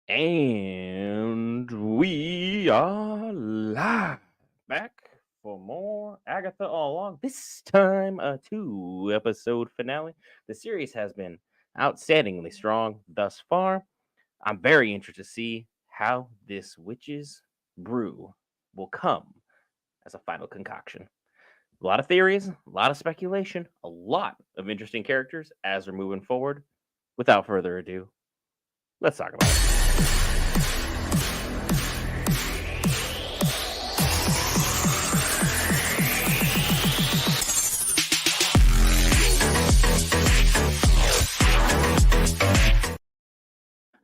And we are live back for more Agatha All Along. This time, a 2 episode finale. The series has been outstandingly strong thus far. I'm very interested to see how this witch's brew will come as a final concoction. A lot of theories, a lot of speculation, a lot of interesting characters as we're moving forward. Without further ado, let's talk about it.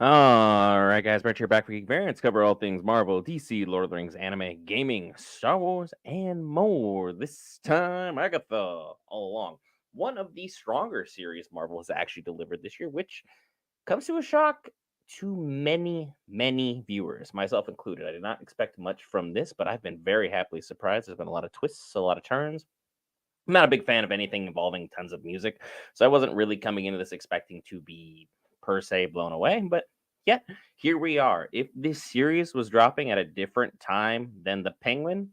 All right, guys, Brent here back for Geek Variants. Cover all things Marvel, DC, Lord of the Rings, anime, gaming, Star Wars, and more. This time, Agatha All Along. One of the stronger series Marvel has actually delivered this year, which comes to a shock to many, many viewers, myself included. I did not expect much from this, but I've been very happily surprised. There's been a lot of twists, a lot of turns. I'm not a big fan of anything involving tons of music, so I wasn't really coming into this expecting to be per se blown away, but yet here we are. If this series was dropping at a different time than the Penguin,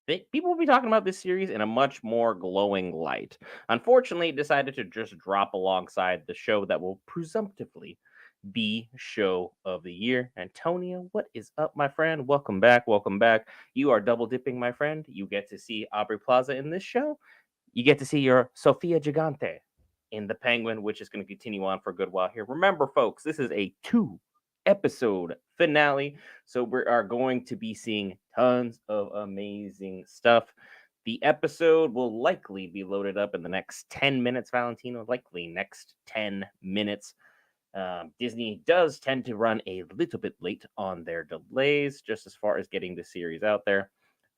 people will be talking about this series in a much more glowing light. Unfortunately, it decided to just drop alongside the show that will presumptively be show of the year. Antonio, what is up, my friend? Welcome back. Welcome back. You are double dipping, my friend. You get to see Aubrey Plaza in this show. You get to see your Sofia Gigante in the Penguin, which is going to continue on for a good while here. Remember, folks, this is a 2 episode finale. So we are going to be seeing tons of amazing stuff. The episode will likely be loaded up in the next 10 minutes, Valentino, likely next 10 minutes. Disney does tend to run a little bit late on their delays, just as far as getting the series out there.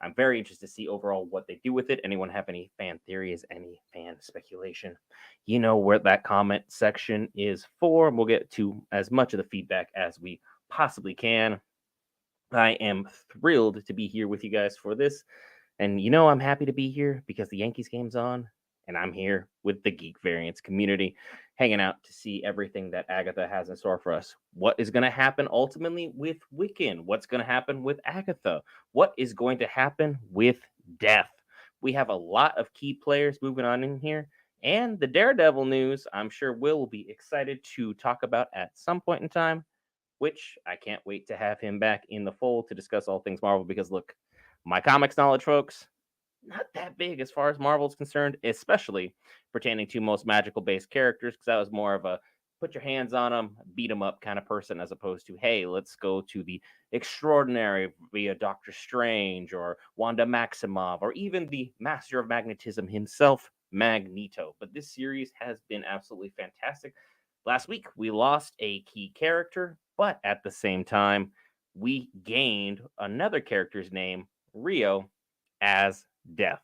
I'm very interested to see overall what they do with it. Anyone have any fan theories, any fan speculation? You know where that comment section is for. We'll get to as much of the feedback as we possibly can. I am thrilled to be here with you guys for this. And I'm happy to be here because the Yankees game's on, and I'm here with the Geek Variants community, hanging out to see everything that Agatha has in store for us. What is going to happen ultimately with Wiccan? What's going to happen with Agatha? What is going to happen with Death? We have a lot of key players moving on in here. And the Daredevil news, I'm sure Will be excited to talk about at some point in time, which I can't wait to have him back in the fold to discuss all things Marvel because, look, my comics knowledge, folks, not that big as far as Marvel's concerned, especially pertaining to most magical based characters, because I was more of a put your hands on them, beat them up kind of person, as opposed to, hey, let's go to the extraordinary via Doctor Strange or Wanda Maximoff or even the master of magnetism himself, Magneto. But this series has been absolutely fantastic. Last week, we lost a key character, but at the same time, we gained another character's name, Rio, as Death.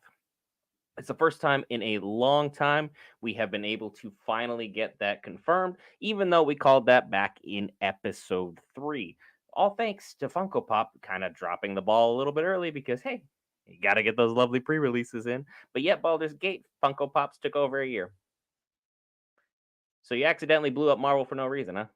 It's the first time in a long time we have been able to finally get that confirmed, even though we called that back in episode 3. All thanks to Funko Pop kind of dropping the ball a little bit early because, hey, you got to get those lovely pre releases in. But yet, Baldur's Gate, Funko Pops took over a year. So you accidentally blew up Marvel for no reason, huh?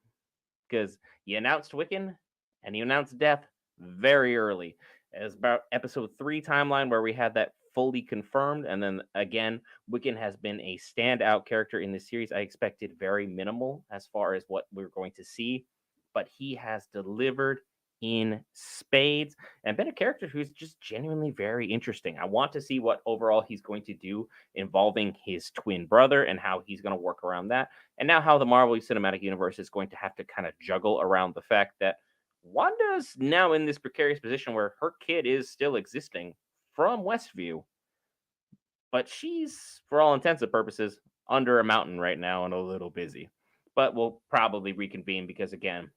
Because you announced Wiccan and you announced Death very early. It was about episode 3 timeline where we had that fully confirmed. And then again, Wiccan has been a standout character in this series. I expected very minimal as far as what we're going to see, but he has delivered in spades and been a character who's just genuinely very interesting. I want to see what overall he's going to do involving his twin brother and how he's going to work around that. And now how the Marvel Cinematic Universe is going to have to kind of juggle around the fact that Wanda's now in this precarious position where her kid is still existing from Westview, but she's, for all intents and purposes, under a mountain right now and a little busy. But we'll probably reconvene because, again,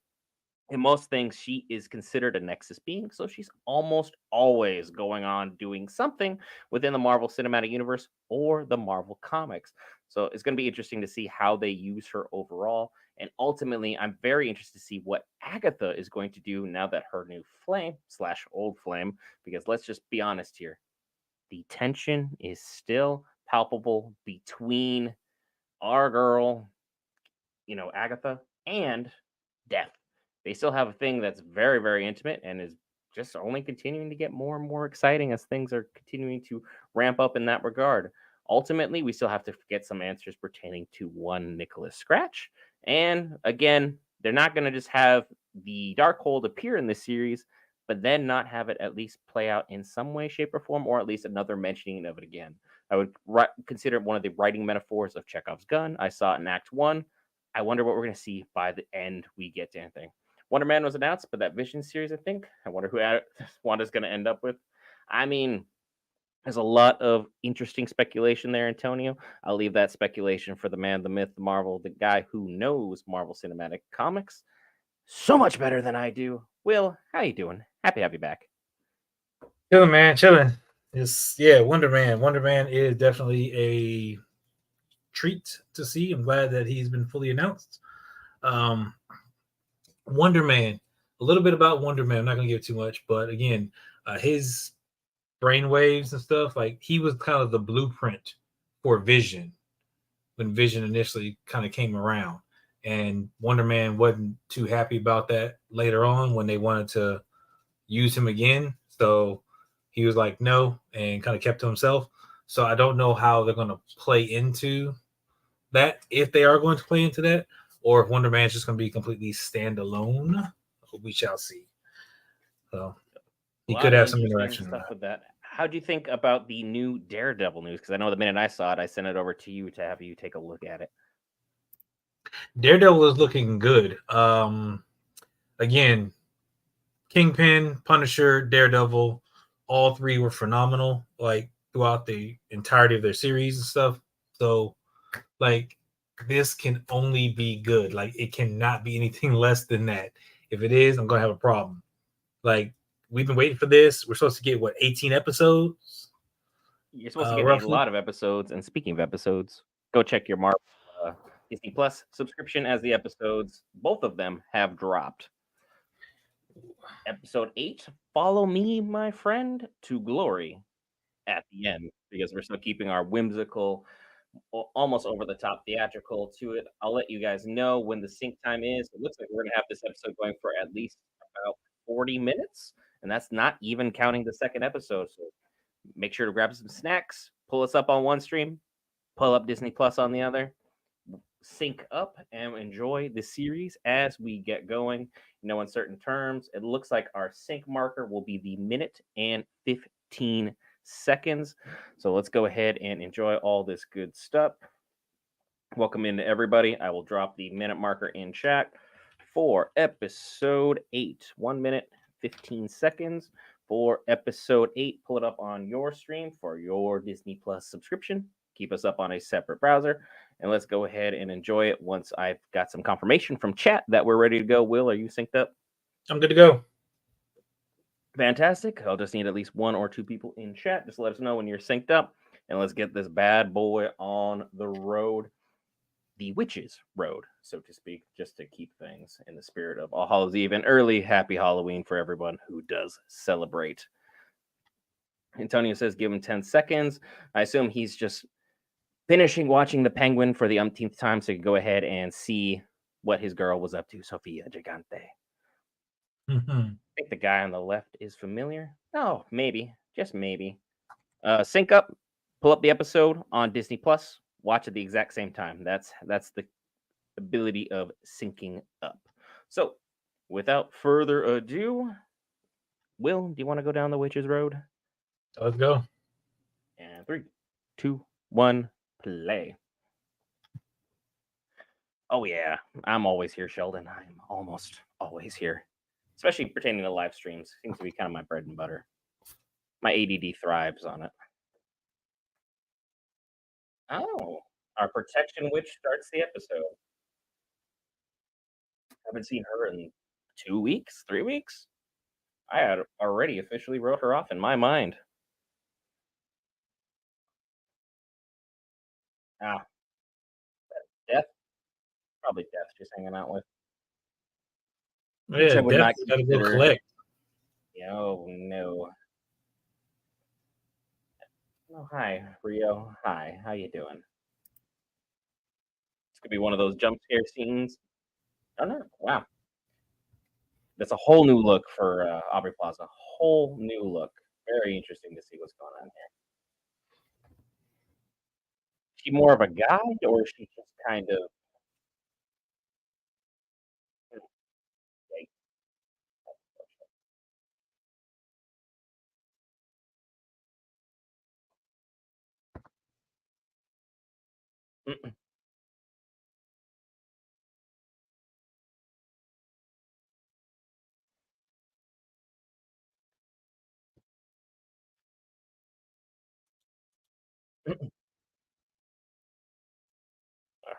in most things, she is considered a Nexus being, so she's almost always going on doing something within the Marvel Cinematic Universe or the Marvel Comics. So it's going to be interesting to see how they use her overall. And ultimately, I'm very interested to see what Agatha is going to do now that her new flame / old flame, because let's just be honest here, the tension is still palpable between our girl, Agatha, and Death. they still have a thing that's very, very intimate and is just only continuing to get more and more exciting as things are continuing to ramp up in that regard. Ultimately, we still have to get some answers pertaining to one Nicholas Scratch. And again, they're not going to just have the Darkhold appear in this series, but then not have it at least play out in some way, shape, or form, or at least another mentioning of it again. I would consider it one of the writing metaphors of Chekhov's gun. I saw it in Act 1. I wonder what we're going to see by the end we get to anything. Wonder Man was announced, but that Vision series, I think. I wonder who Wanda's going to end up with. I mean, there's a lot of interesting speculation there, Antonio. I'll leave that speculation for the man, the myth, the Marvel, the guy who knows Marvel Cinematic Comics so much better than I do. Will, how you doing? Happy to have you back. Chilling, man, chilling. Wonder Man. Wonder Man is definitely a treat to see. I'm glad that he's been fully announced. Um, Wonder Man. A little bit about Wonder Man. I'm not gonna give too much, but again, his brainwaves and stuff, like he was kind of the blueprint for Vision when Vision initially kind of came around. And Wonder Man wasn't too happy about that later on when they wanted to use him again. So he was like, no, and kind of kept to himself. So I don't know how they're going to play into that, if they are going to play into that, or if Wonder Man's just going to be completely standalone. We shall see. So A he lot could of have some interesting interaction on stuff that. with that. How do you think about the new Daredevil news? Because I know the minute I saw it, I sent it over to you to have you take a look at it. Daredevil is looking good. Again, Kingpin, Punisher, Daredevil, all three were phenomenal, like throughout the entirety of their series and stuff. So, like, this can only be good. Like, it cannot be anything less than that. If it is, I'm gonna have a problem. Like, we've been waiting for this. We're supposed to get what, 18 episodes, You're supposed to get a roughly. lot of episodes. And speaking of episodes, go check your Marvel uh, Disney Plus subscription as the episodes, both of them have dropped. Episode 8, Follow Me, My Friend, to Glory at the end, because we're still keeping our whimsical, almost over the top theatrical to it. I'll let you guys know when the sync time is. It looks like we're going to have this episode going for at least about 40 minutes, and that's not even counting the second episode. So make sure to grab some snacks, pull us up on one stream, pull up Disney Plus on the other, sync up and enjoy the series as we get going. No uncertain terms. It looks like our sync marker will be the minute and 15 seconds. So let's go ahead and enjoy all this good stuff. Welcome into everybody. I will drop the minute marker in chat for episode 8. 1 minute, 15 seconds for episode 8. Pull it up on your stream for your Disney Plus subscription. Keep us up on a separate browser. And let's go ahead and enjoy it once I've got some confirmation from chat that we're ready to go. Will, are you synced up? I'm good to go. Fantastic. I'll just need at least 1 or 2 people in chat. Just let us know when you're synced up. And let's get this bad boy on the road. The Witches Road, so to speak, just to keep things in the spirit of All Hallows Eve and early happy Halloween for everyone who does celebrate. Antonio says give him 10 seconds. I assume he's just finishing watching The Penguin for the umpteenth time, so he can go ahead and see what his girl was up to, Sofia Gigante. I think the guy on the left is familiar. Oh, maybe, just maybe. Sync up, pull up the episode on Disney Plus, watch at the exact same time. That's the ability of syncing up. So, without further ado, Will, do you want to go down the Witch's Road? Let's go. And 3, 2, 1, play. Oh yeah, I'm always here, Sheldon. I'm almost always here, especially pertaining to live streams. Seems to be kind of my bread and butter. My ADD thrives on it. Oh, our protection witch starts the episode. Haven't seen her in 2 weeks, 3 weeks. I had already officially wrote her off in my mind. Ah, Death, probably Death, just hanging out with, which Yeah, I would Death not got to go consider. collect. Oh no. Oh hi, Rio. Hi, how you doing? This could be one of those jump scare scenes. Oh no! Wow. That's a whole new look for Aubrey Plaza. Whole new look. Very interesting to see what's going on here. Is she more of a guide, or is she just kind of like, mm-mm, mm-mm.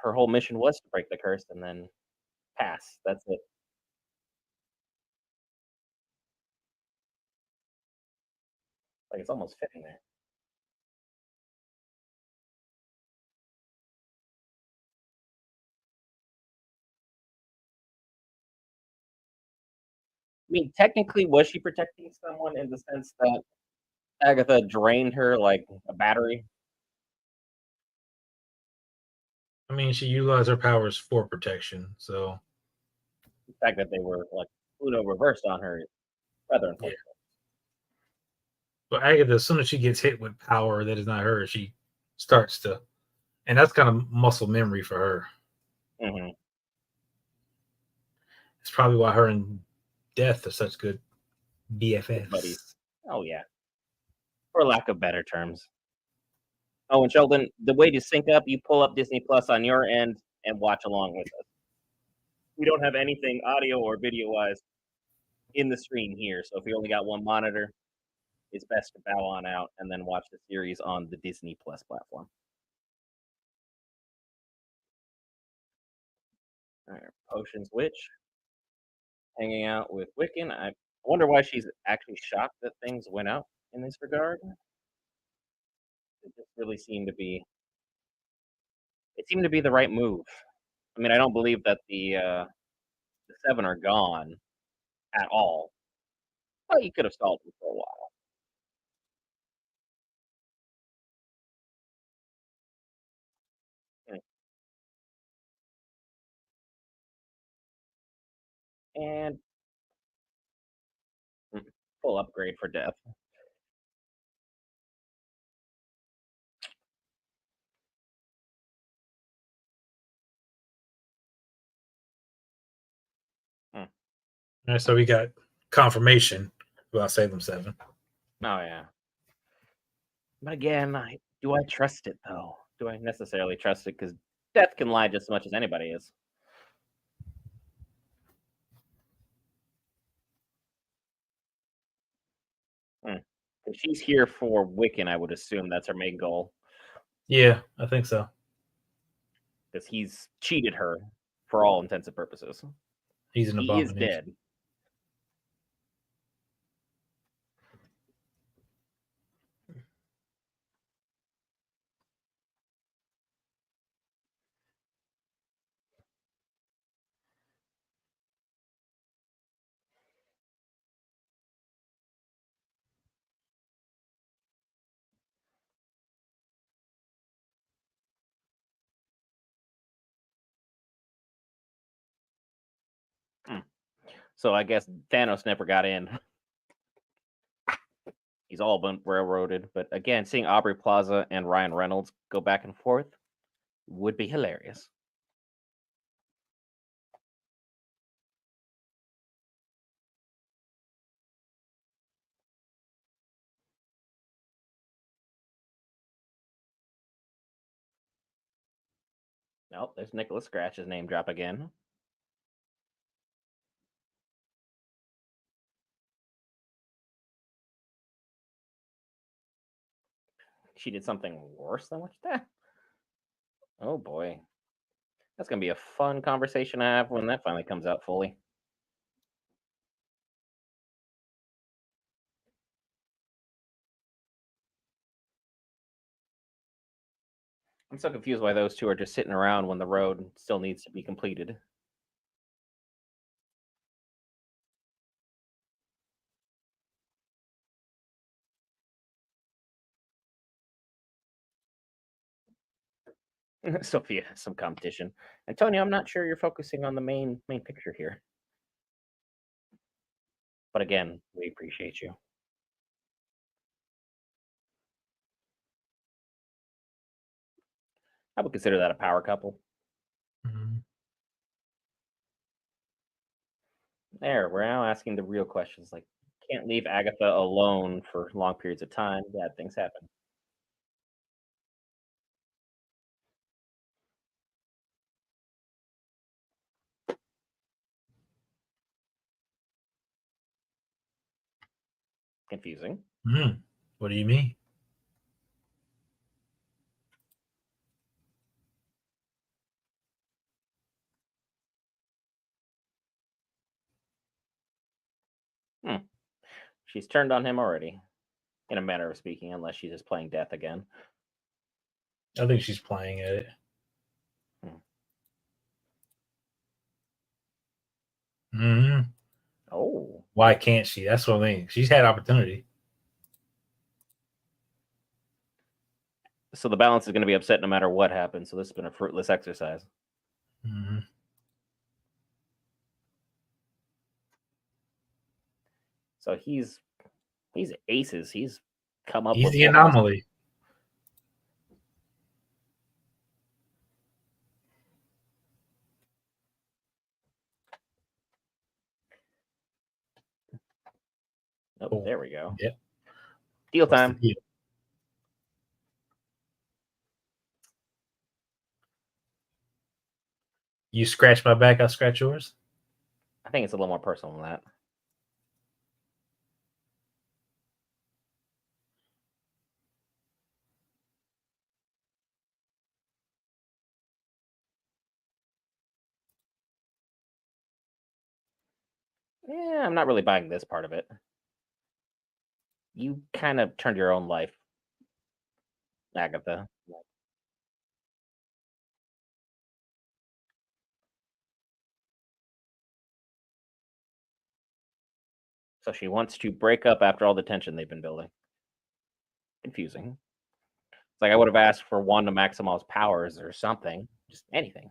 Her whole mission was to break the curse and then pass. That's it. Like it's almost fitting there. I mean, technically, was she protecting someone in the sense that Agatha drained her like a battery? I mean, she utilized her powers for protection, so The fact that they were like Uno reversed on her is rather yeah. unfortunate. But Agatha, as soon as she gets hit with power that is not hers, she starts to, and that's kind of muscle memory for her. Hmm. It's probably why her and Death are such good Good buddies. BFFs. Oh yeah, for lack of better terms. Oh, and Sheldon, the way to sync up, you pull up Disney Plus on your end and watch along with us. We don't have anything audio or video wise in the screen here, so if you only got one monitor, it's best to bow on out and then watch the series on the Disney Plus platform. All right, Potions Witch hanging out with Wiccan. I wonder why she's actually shocked that things went out in this regard. It just really seemed to be. It seemed to be the right move. I mean, I don't believe that the seven are gone at all. But you could have stalled them for a while. And full upgrade for Death. Hmm. All right, so we got confirmation about Salem 7. Oh yeah. But again, do I trust it though? Do I necessarily trust it? Because Death can lie just as much as anybody is. If she's here for Wiccan, I would assume that's her main goal. Yeah, I think so. Because he's cheated her for all intents and purposes. He's an He is abomination. dead. Hmm. So I guess Thanos never got in. He's all been railroaded. But again, seeing Aubrey Plaza and Ryan Reynolds go back and forth would be hilarious. Nope, there's Nicholas Scratch's name drop again. She did something worse than what that. Oh boy. That's gonna be a fun conversation to have when that finally comes out fully. I'm so confused why those two are just sitting around when the road still needs to be completed. Sophia has some competition. Antonio, I'm not sure you're focusing on the main picture here. But again, we appreciate you. I would consider that a power couple. Mhm. There, we're now asking the real questions. Like, can't leave Agatha alone for long periods of time. Bad things happen. Confusing. Mhm. What do you mean? Hmm. She's turned on him already, in a manner of speaking, unless she's just playing death again. I think she's playing at it. Hmm. Mhm. Oh, Why can't she? That's what I mean. She's had opportunity. so the balance is going to be upset no matter what happens. So this has been a fruitless exercise. Mhm. So he's aces. He's come up He's with the plans. anomaly. Oh, Oh, there we go. yep. Deal What's the time. deal? You scratch my back, I scratch yours. I think it's a little more personal than that. Yeah, I'm not really buying this part of it. You kind of turned your own life, Agatha. So she wants to break up after all the tension they've been building. Confusing. It's like I would have asked for Wanda Maximoff's powers or something. Just anything.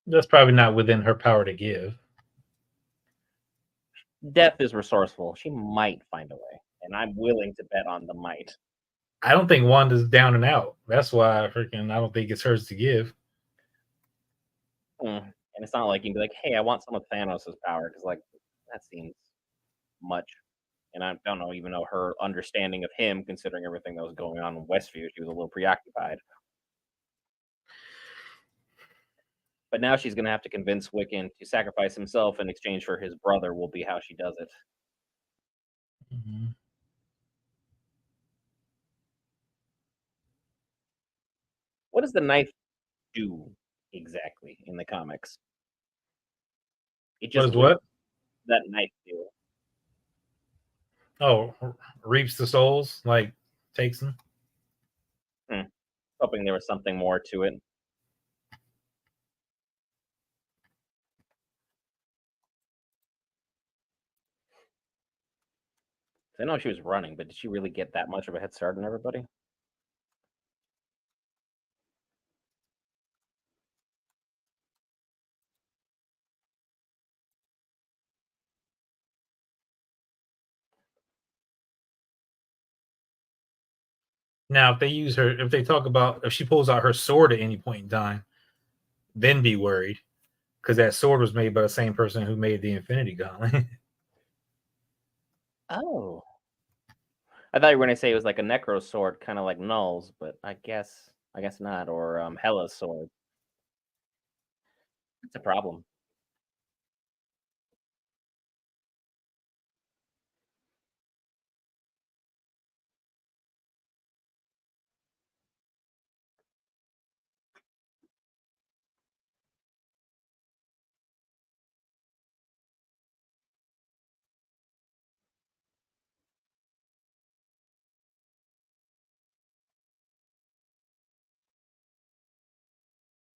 That's probably not within her power to give. Death is resourceful. She might find a way. And I'm willing to bet on the might. I don't think Wanda's down and out. That's why I don't think it's hers to give. And it's not like you can be like, hey, I want some of Thanos' power. Because, like, that seems much. And I don't know, even know her understanding of him, considering everything that was going on in Westview, she was a little preoccupied. But now she's going to have to convince Wiccan to sacrifice himself in exchange for his brother, will be how she does it. Mhm. What does the knife do exactly in the comics? It What just is what? that knife do. Oh, reaps the souls, like takes them. Hmm. Hoping there was something more to it. I know she was running, but did she really get that much of a head start on everybody? Now, if they talk about if she pulls out her sword at any point in time, then be worried because that sword was made by the same person who made the Infinity Gauntlet. Oh. I thought you were gonna say it was like a necro sword, kind of like Null's, but I guess not, or Hela's sword. It's a problem.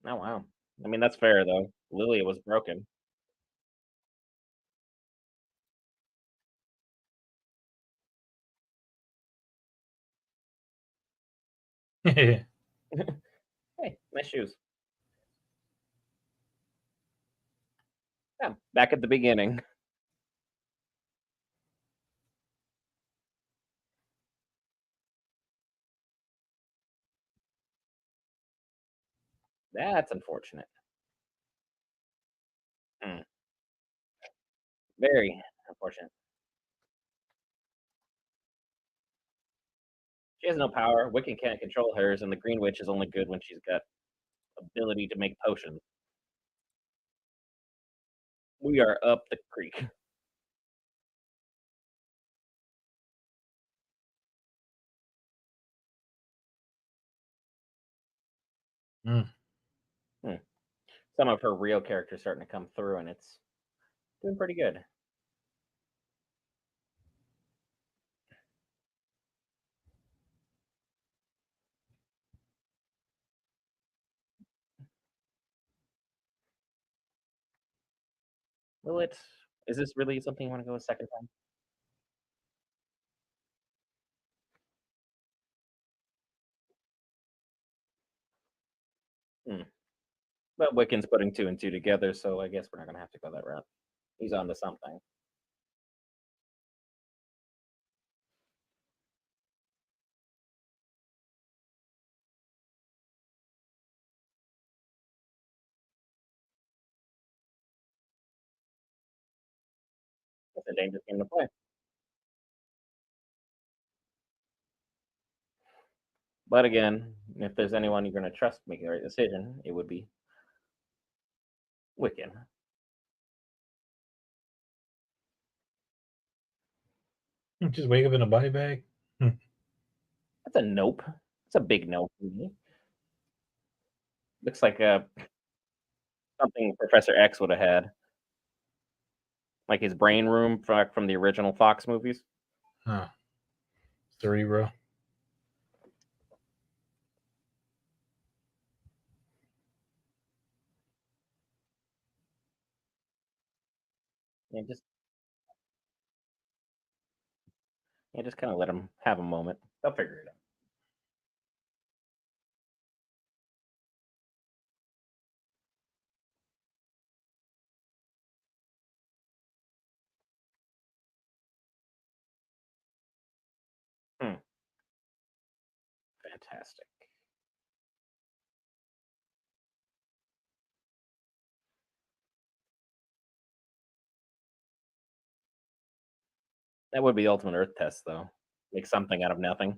Oh wow. I mean that's fair though. Lilia was broken. Hey, nice shoes. Yeah, back at the beginning. That's unfortunate. Mm, very unfortunate. She has no power. Wiccan can't control hers, and the Green Witch is only good when she's got ability to make potions. We are up the creek. Mm. Hmm. Some of her real characters starting to come through, and it's doing pretty good. Will it? Is this really something you want to go a second time? Hmm. But Wiccan's putting two and two together, so I guess we're not gonna have to go that route. He's on to something. It's a dangerous game to play. But again, if there's anyone you're gonna trust making the right decision, it would be Wiccan. Just wake up in a body bag. That's a nope. It's a big no for me. Looks like something Professor X would have had, like his brain room from the original Fox movies. Huh. Cerebro. Yeah, just kind of let him have a moment. They'll figure it out. Hmm. Fantastic. That would be the ultimate Earth test, though. Make something out of nothing.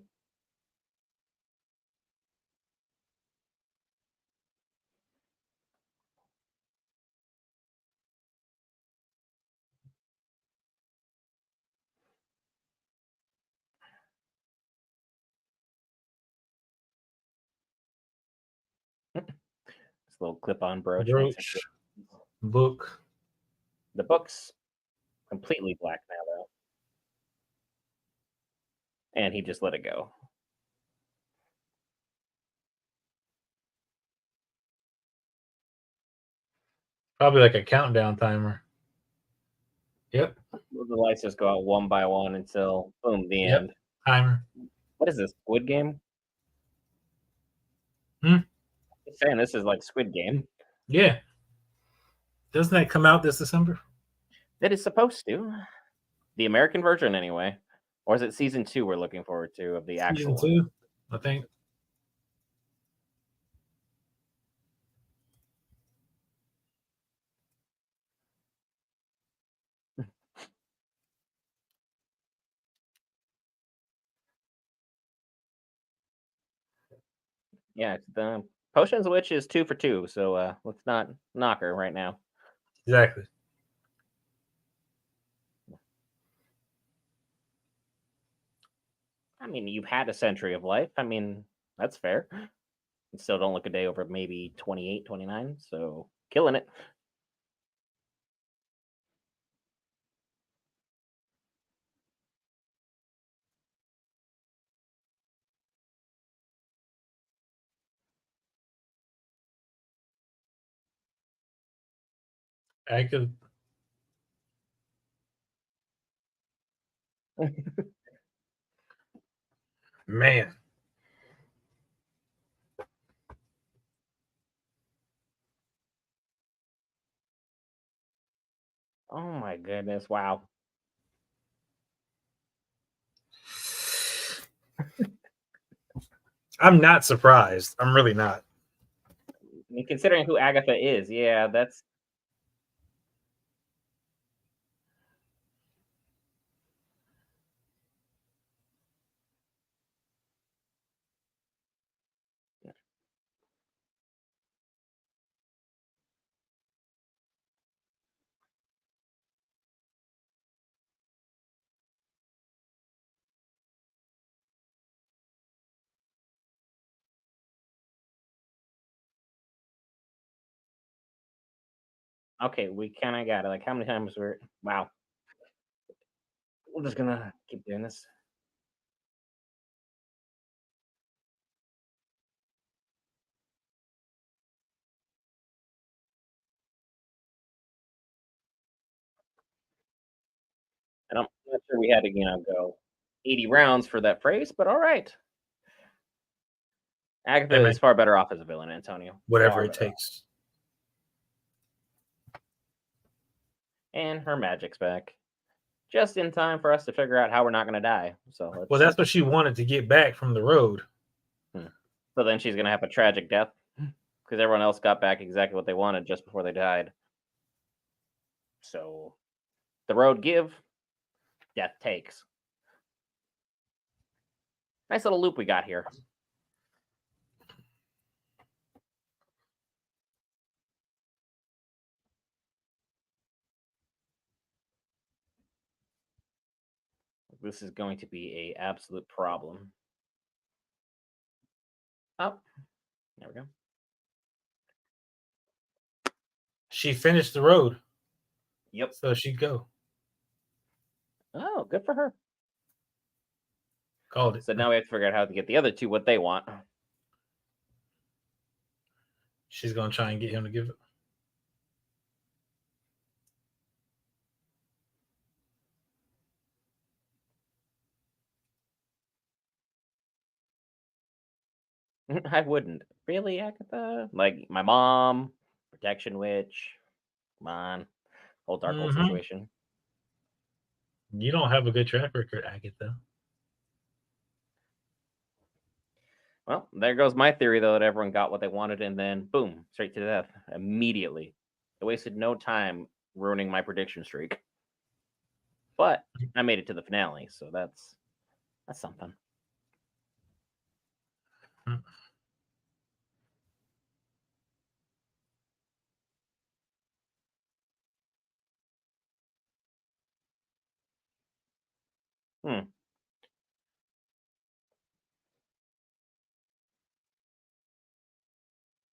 This little clip-on brooch makes it. Brooch. Book. The book's completely black now, though, and he just let it go. Probably like a countdown timer. Yep. The lights just go out one by one until boom, the Yep. end. Timer. What is this? Squid Game? Hmm. I'm saying this is like Squid Game. Yeah. Doesn't that come out this December? It is supposed to. The American version, anyway. Or is it season 2 we're looking forward to of the Season actual 2, I think. Yeah, the Potions Witch is 2 for 2, so let's not knock her right now. Exactly. I mean, you've had a century of life. I mean, that's fair. You still don't look a day over maybe 28, 29, so killing it. I could. Man. Oh my goodness, wow. I'm not surprised. I'm really not. I mean, considering who Agatha is, yeah, that's okay. We kind of got it. Like, how many times we're wow. We're just gonna keep doing this. And I'm not sure we had to, go 80 rounds for that phrase, but all right. Agatha Hey, man, is far better off as a villain, Antonio. whatever Far it better off. takes. And her magic's back. Just in time for us to figure out how we're not gonna die. So Well, let's that's what she wanted to get back from the road. so then she's gonna have a tragic death. Because everyone else got back exactly what they wanted just before they died. So the road give, death takes. Nice little loop we got here. This is going to be a absolute problem. Oh, there we go. She finished the road, Yep. so she'd go. Oh, good for her. Called it. So now we have to figure out how to get the other two what they want. She's gonna try and get him to give it. I wouldn't. Really, Agatha? Like my mom, protection witch. Come on. Whole Darkhold Mm-hmm. situation. You don't have a good track record, Agatha. Well, there goes my theory, though, that everyone got what they wanted and then boom, straight to death immediately. I wasted no time ruining my prediction streak. But I made it to the finale, so that's something. Hmm.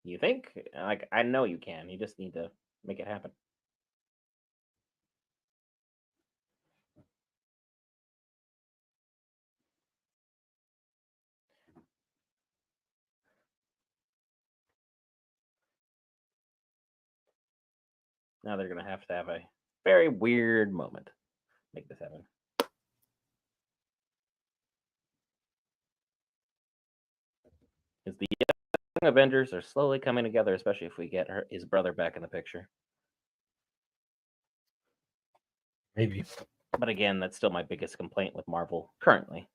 You think? Like, I know you can. You just need to make it happen. Now they're going to have a very weird moment to make this happen. Because the Young Avengers are slowly coming together, especially if we get his brother back in the picture. Maybe. But again, that's still my biggest complaint with Marvel currently.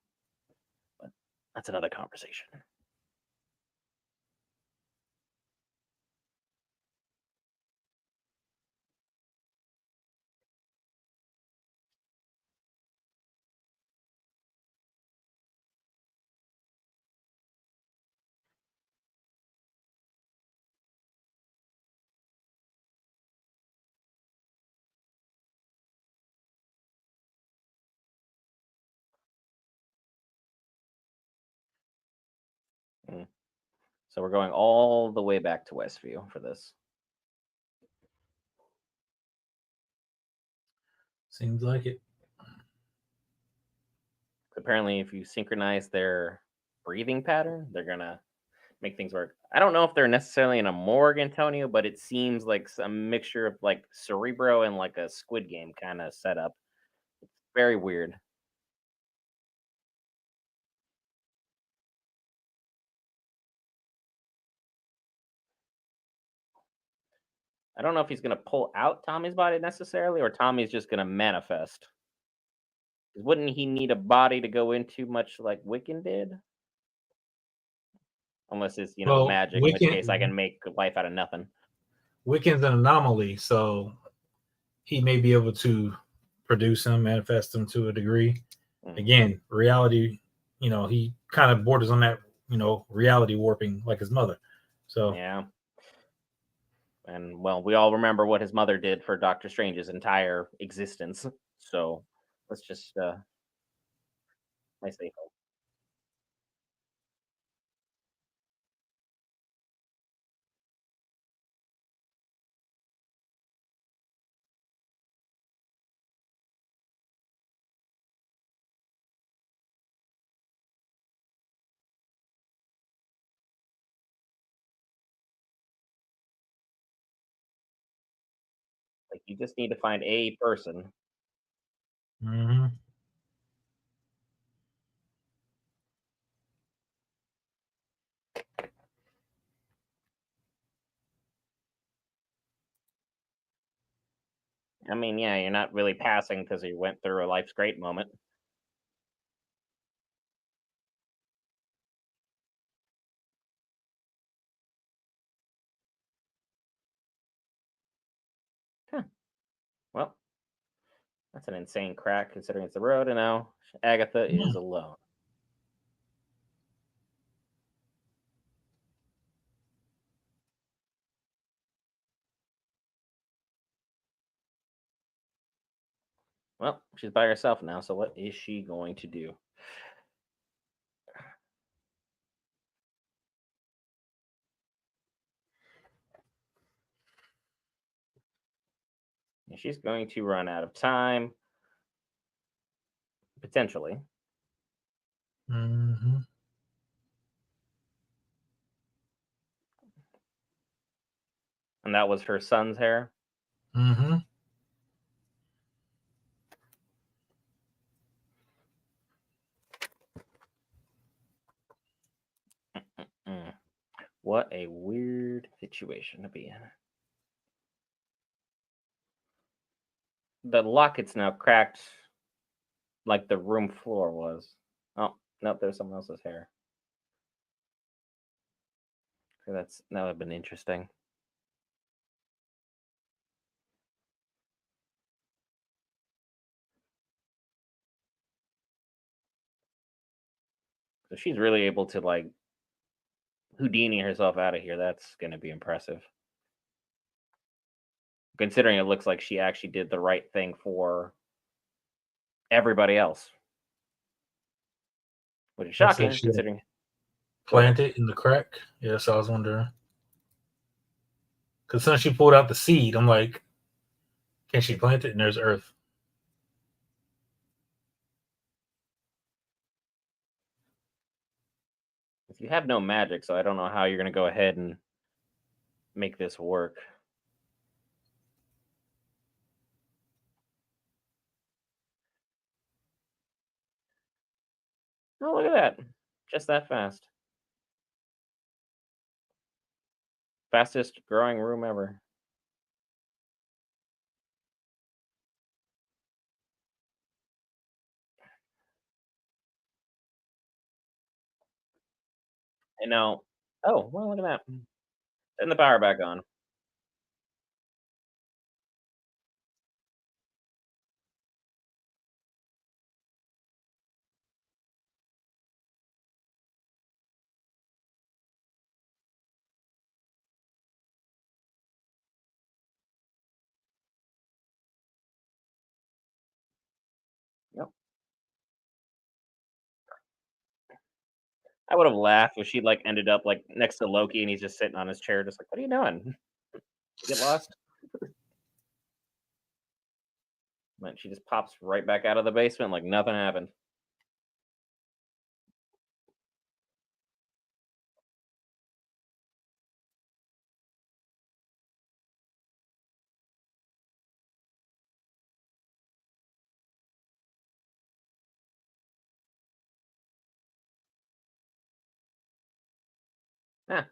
But that's another conversation. So we're going all the way back to Westview for this. Seems like it. Apparently, if you synchronize their breathing pattern, they're gonna make things work. I don't know if they're necessarily in a morgue, Antonio, but it seems like some mixture of like Cerebro and like a Squid Game kind of setup. It's very weird. I don't know if he's gonna pull out Tommy's body necessarily, or Tommy's just gonna manifest. 'Cause wouldn't he need a body to go into much like Wiccan did? unless it's Well, magic, in which case I can make life out of nothing. Wiccan's an anomaly, so he may be able to produce him, manifest him to a degree. Again, reality, he kind of borders on that, reality warping like his mother. So Yeah. And well, we all remember what his mother did for Doctor Strange's entire existence. So let's just I say hope. Like you just need to find a person. mhm. I mean, yeah, you're not really passing because you went through a life's great moment. Huh. Well, that's an insane crack considering it's the road, and now Agatha is alone. Well, she's by herself now, so what is she going to do? She's going to run out of time, potentially. Mhm. And that was her son's hair. Mhm. Mm. What a weird situation to be in. The locket's now cracked like the room floor was. Oh, nope, there's someone else's hair. Okay, that would have been interesting. So she's really able to like Houdini herself out of here. That's gonna be impressive. Considering it looks like she actually did the right thing for everybody else. Which is Looks like shocking she considering. Go ahead. planted in the crack. Yeah, so I was wondering. Because since she pulled out the seed, I'm like, can she plant it? And there's earth. If you have no magic, so I don't know how you're gonna go ahead and make this work. Oh, look at that. Just that fast. Fastest growing room ever. And now, oh, well, look at that. Turn the power back on. Yep. I would have laughed if she like ended up like next to Loki and he's just sitting on his chair, just like, "What are you doing? Get lost." And she just pops right back out of the basement like nothing happened. Huh.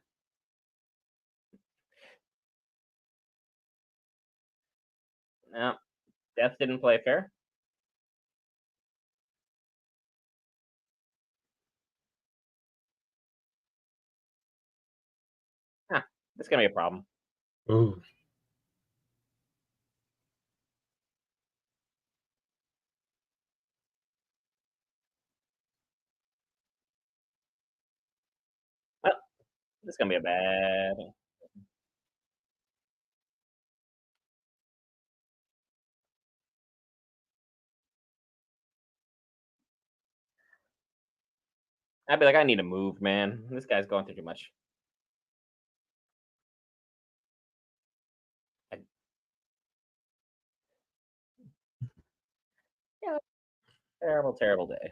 No, Death didn't play fair. It's gonna be a problem. Ooh. Well, it's gonna be a bad. I'd be like, I need to move, man. This guy's going through too much. Like, yeah, terrible, terrible day.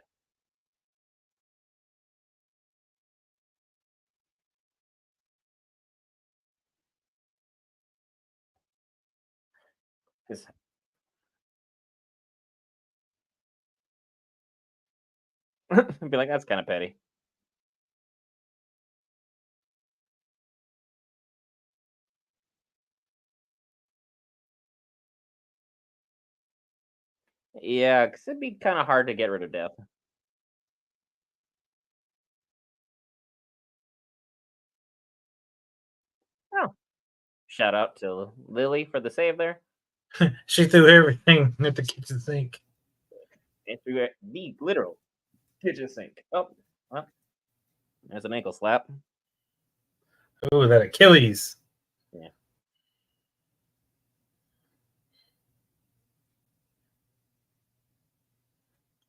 'Cause- be like, that's kind of petty. Yeah, because it'd be kind of hard to get rid of death. Oh, shout out to Lily for the save there. She threw everything at the kitchen sink. And through the literal kitchen sink. Oh, well, there's an ankle slap. Ooh, that Achilles. Yeah.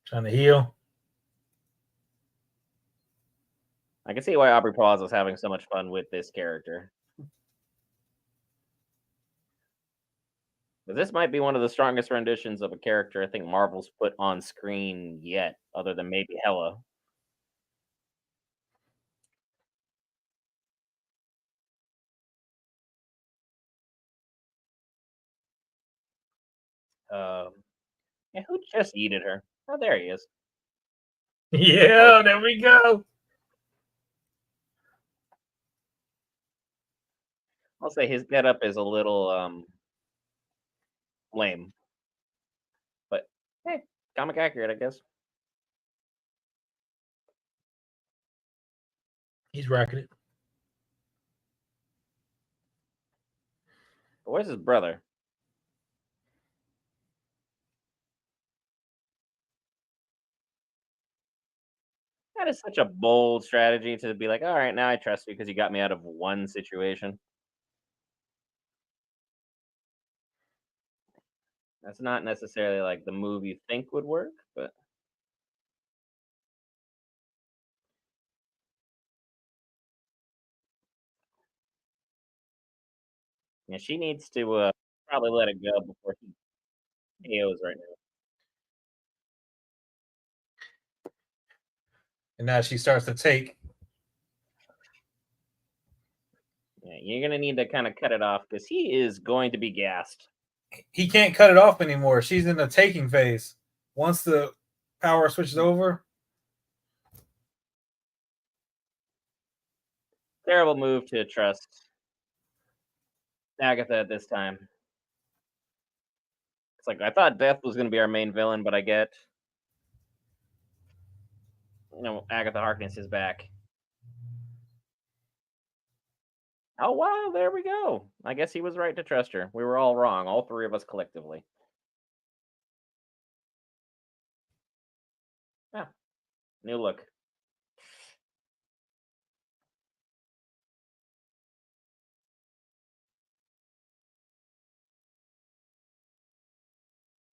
Trying to heal. I can see why Aubrey Plaza is having so much fun with this character. But this might be one of the strongest renditions of a character I think Marvel's put on screen yet, other than maybe Hela. Um, yeah, who just yeeted her? Oh, there he is. Oh, Yeah, there we go. I'll say his getup is a little lame, but hey, comic accurate, I guess. He's rocking it. But where's his brother? That is such a bold strategy to be like, all right, now I trust you because you got me out of one situation. That's not necessarily like the move you think would work, but yeah, she needs to probably let it go before he KOs right now. And now she starts to take. Yeah, you're gonna need to kind of cut it off because he is going to be gassed. He can't cut it off anymore. She's in the taking phase. Once the power switches over, Terrible move to trust Agatha at this time. It's like I thought Death was gonna be our main villain, but I get Agatha Harkness is back. Oh wow, there we go. I guess he was right to trust her. We were all wrong, all three of us collectively. Yeah, new look.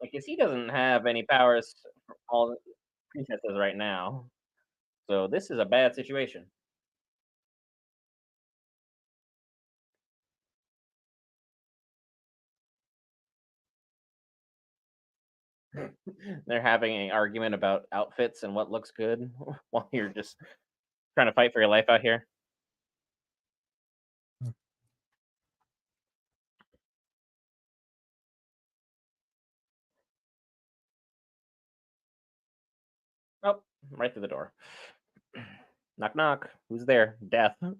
Like, cause he doesn't have any powers for all the princesses right now. So this is a bad situation. They're having an argument about outfits and what looks good while you're just trying to fight for your life out here. Oh, right through the door. Knock knock. Who's there? Death. Because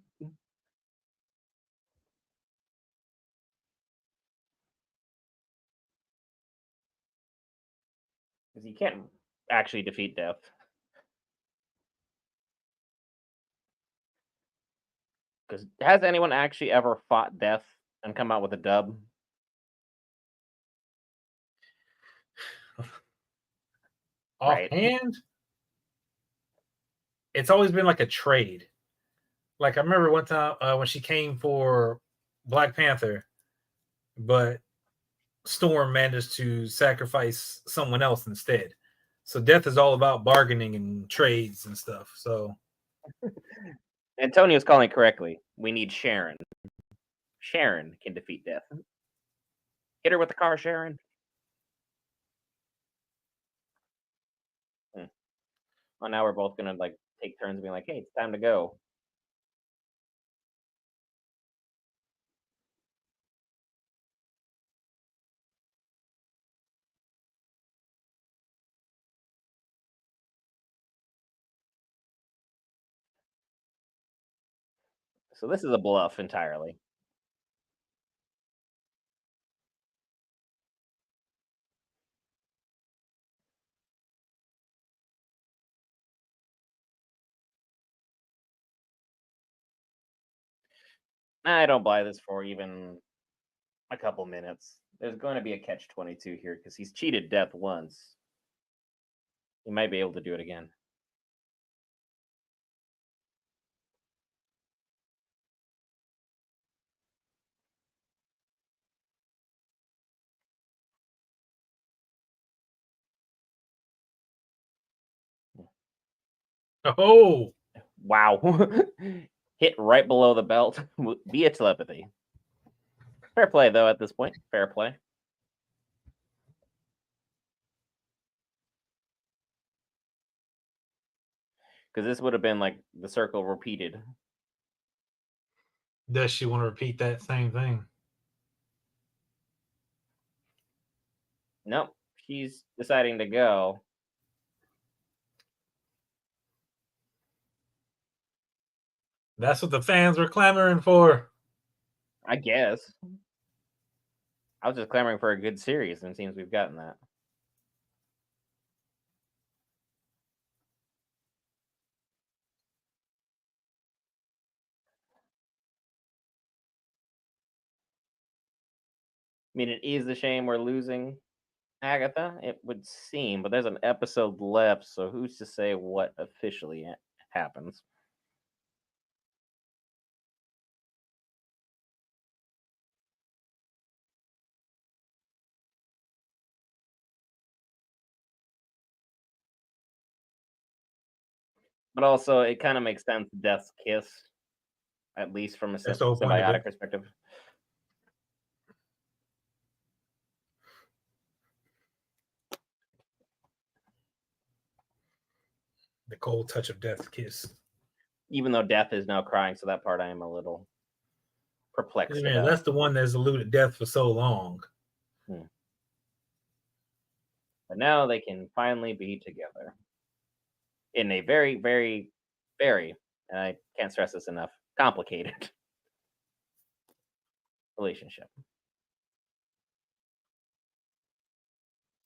you can't actually defeat Death. Because has anyone actually ever fought death and come out with a dub? Right. Offhand, it's always been like a trade. Like I remember one time when she came for Black Panther, but Storm managed to sacrifice someone else instead. So death is all about bargaining and trades and stuff. So Antonio's calling correctly. We need Sharon. Sharon can defeat death. Hit her with the car, Sharon. Well, now we're both gonna like take turns being like, "Hey, it's time to go." So this is a bluff entirely. I don't buy this for even a couple minutes. There's going to be a catch-22 here because he's cheated death once. He might be able to do it again. oh, Wow. Hit right below the belt via telepathy. Fair play, though, at this point. Fair play. Because this would have been like the circle repeated. does she want to repeat that same thing? Nope. She's deciding to go. That's what the fans were clamoring for. I guess. I was just clamoring for a good series, and it seems we've gotten that. I mean, it is a shame we're losing Agatha, it would seem, but there's an episode left, so who's to say what officially happens? But also, it kind of makes sense Death's kiss, at least from a That's the whole point of symbiotic it. perspective. The cold touch of death's kiss. Even though Death is now crying, so that part I am a little perplexed Man, about. that's the one that's eluded death for so long. But now they can finally be together in a very, very, very, and I can't stress this enough, complicated relationship.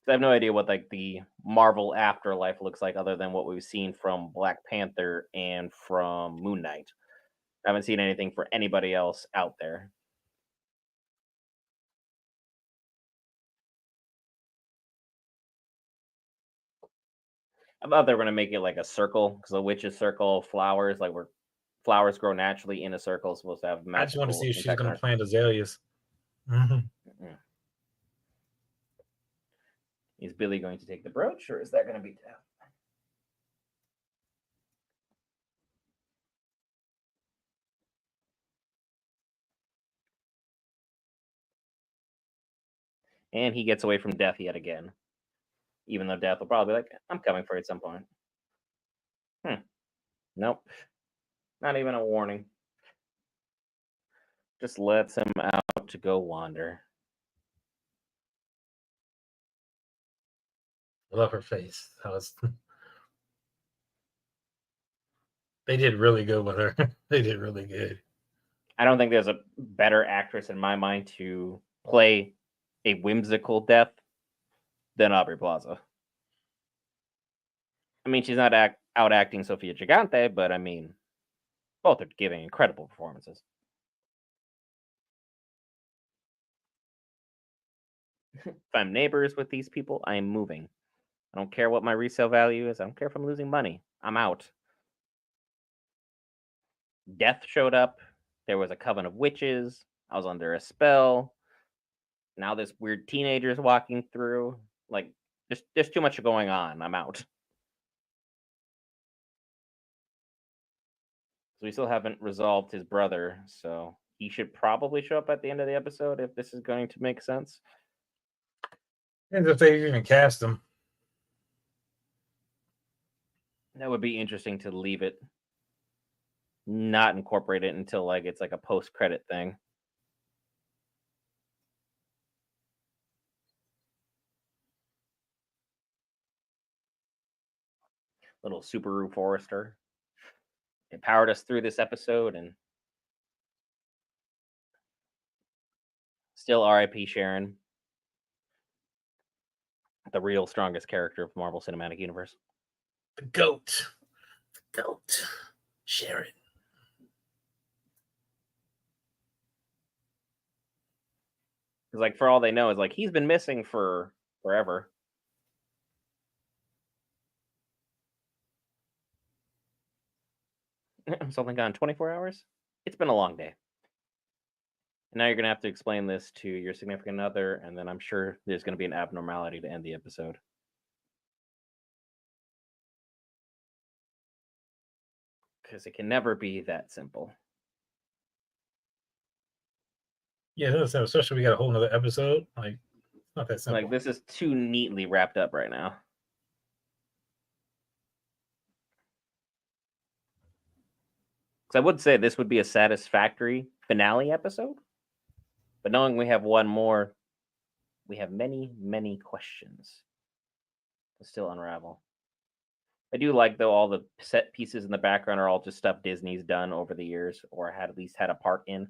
I have no idea what like the Marvel afterlife looks like, other than what we've seen from Black Panther and from Moon Knight. I haven't seen anything for anybody else out there. I thought they were gonna make it like a circle because a witch's circle of flowers, like where flowers grow naturally in a circle, supposed to have I just want to see magical if she's impact on going to her. plant azaleas. Mm-hmm. Is Billy going to take the brooch, or is that going to be Death? And he gets away from Death yet again, even though Death will probably be like, "I'm coming for you at some point." Nope, not even a warning. Just lets him out to go wander. I love her face. They did really good with her. They did really good. I don't think there's a better actress in my mind to play a whimsical Death than Aubrey Plaza. I mean, she's not out acting Sofia Gigante, but I mean, Both are giving incredible performances. If I'm neighbors with these people, I am moving. I don't care what my resale value is. I don't care if I'm losing money. I'm out. Death showed up. There was a coven of witches. I was under a spell. Now this weird teenager's walking through. Like, there's too much going on. I'm out. So we still haven't resolved his brother, so he should probably show up at the end of the episode if this is going to make sense. And if they even cast him. That would be interesting to leave it, not incorporate it until like it's like a post-credit thing. Little Subaru Forester. It powered us through this episode, and still R.I.P. Sharon, the real strongest character of Marvel Cinematic Universe. The goat. The goat. Sharon. Because like for all they know is like he's been missing for forever. It's only gone 24 hours. It's been a long day. And now you're gonna have to explain this to your significant other, and then I'm sure there's gonna be an abnormality to end the episode. Because it can never be that simple. Yeah, especially we got a whole nother episode. Like, it's not that simple. Like this is too neatly wrapped up right now. Because I would say this would be a satisfactory finale episode, but knowing we have one more, we have many, many questions to still unravel. I do like though all the set pieces in the background are all just stuff Disney's done over the years or had at least had a part in.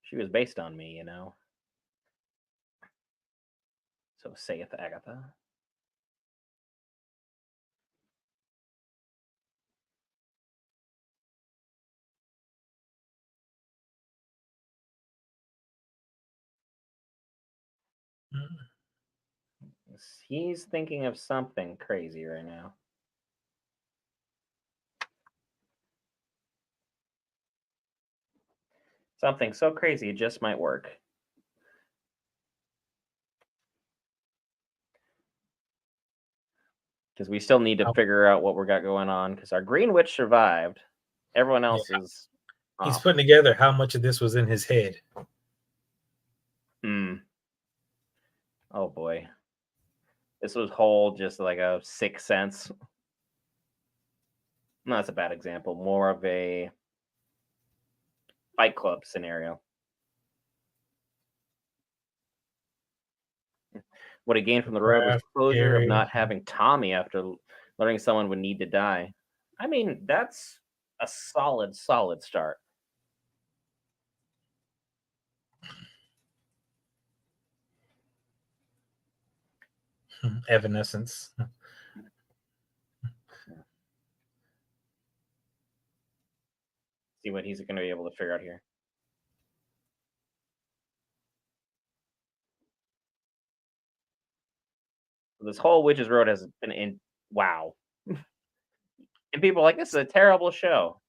She was based on me, you know. So saith Agatha. He's thinking of something crazy right now. Something so crazy it just might work. Because we still need to figure out what we got going on. Because our Green Witch survived. Everyone else is. He's putting together how much of this was in his head. Oh boy. This was whole just like a Sixth Sense. No, that's a bad example. More of a Fight Club scenario. What he gained from the road was closure of not having Tommy after learning someone would need to die. I mean, that's a solid start. Evanescence. See what he's going to be able to figure out here. This whole Witches Road has been in. Wow. And people are like, this is a terrible show.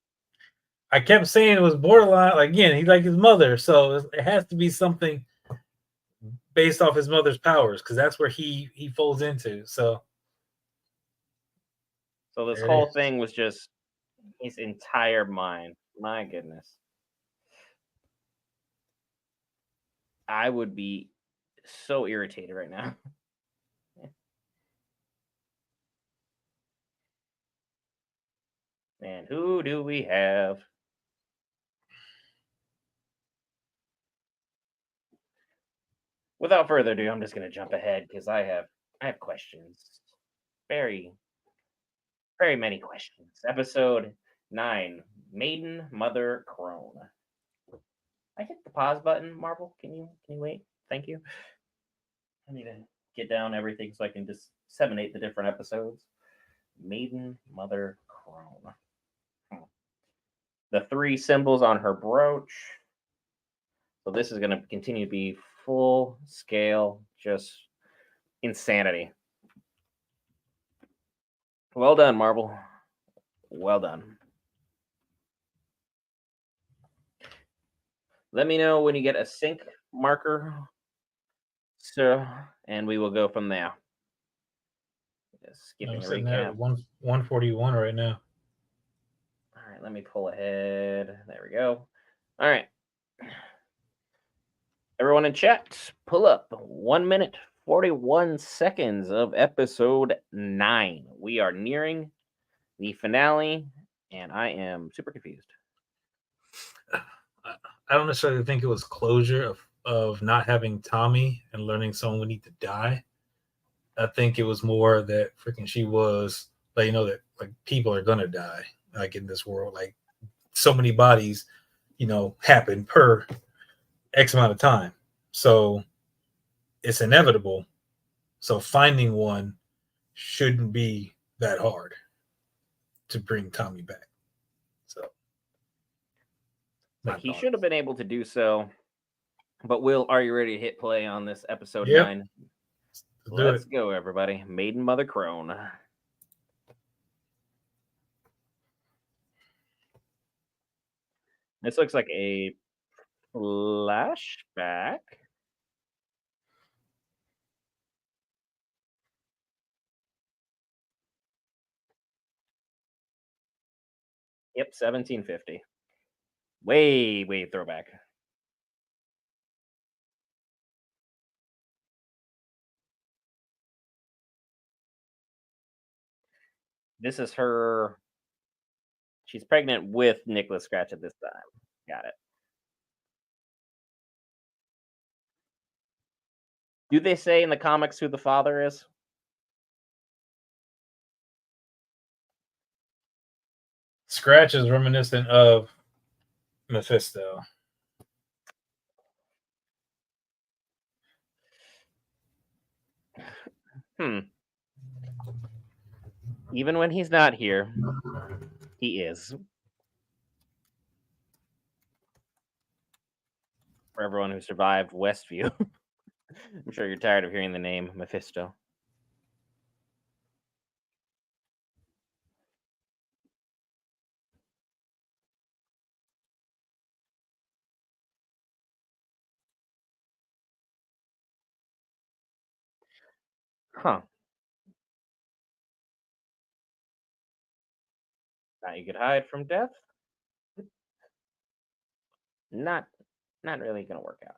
I kept saying it was borderline. Like, again, he's like his mother, so it has to be something based off his mother's powers, because that's where he folds into. So this whole thing was just his entire mind. My goodness. I would be so irritated right now. And who do we have? Without further ado, I'm just going to jump ahead because I have questions. Very, very many questions. Episode 9. Maiden Mother Crone. I hit the pause button, Marvel. Can you wait? Thank you. I need to get down everything so I can disseminate the different episodes. Maiden Mother Crone. The 3 symbols on her brooch. So this is going to continue to be full scale, just insanity. Well done, Marvel. Well done. Let me know when you get a sync marker, so, and we will go from there. Skipping I'm the sitting recap. at 141 right now. All right, let me pull ahead. There we go. All right. Everyone in chat, pull up 1 minute, 41 seconds of episode 9. We are nearing the finale, and I am super confused. I don't necessarily think it was closure of not having Tommy and learning someone would need to die. I think it was more that freaking she was like, you know, that like people are gonna die like in this world, like so many bodies, you know, happen per X amount of time, so it's inevitable. So finding one shouldn't be that hard to bring Tommy back. So like he should have been able to do so. But Will, are you ready to hit play on this episode 9? Let's go, everybody. Maiden Mother Crone. This looks like a flashback. Yep, 1750. Way throwback. This is her. She's pregnant with Nicholas Scratch at this time. Got it. Do they say in the comics who the father is? Scratch is reminiscent of Mephisto. Even when he's not here, he is. For everyone who survived Westview, I'm sure you're tired of hearing the name Mephisto. Huh. Now you could hide from death? Not really gonna work out.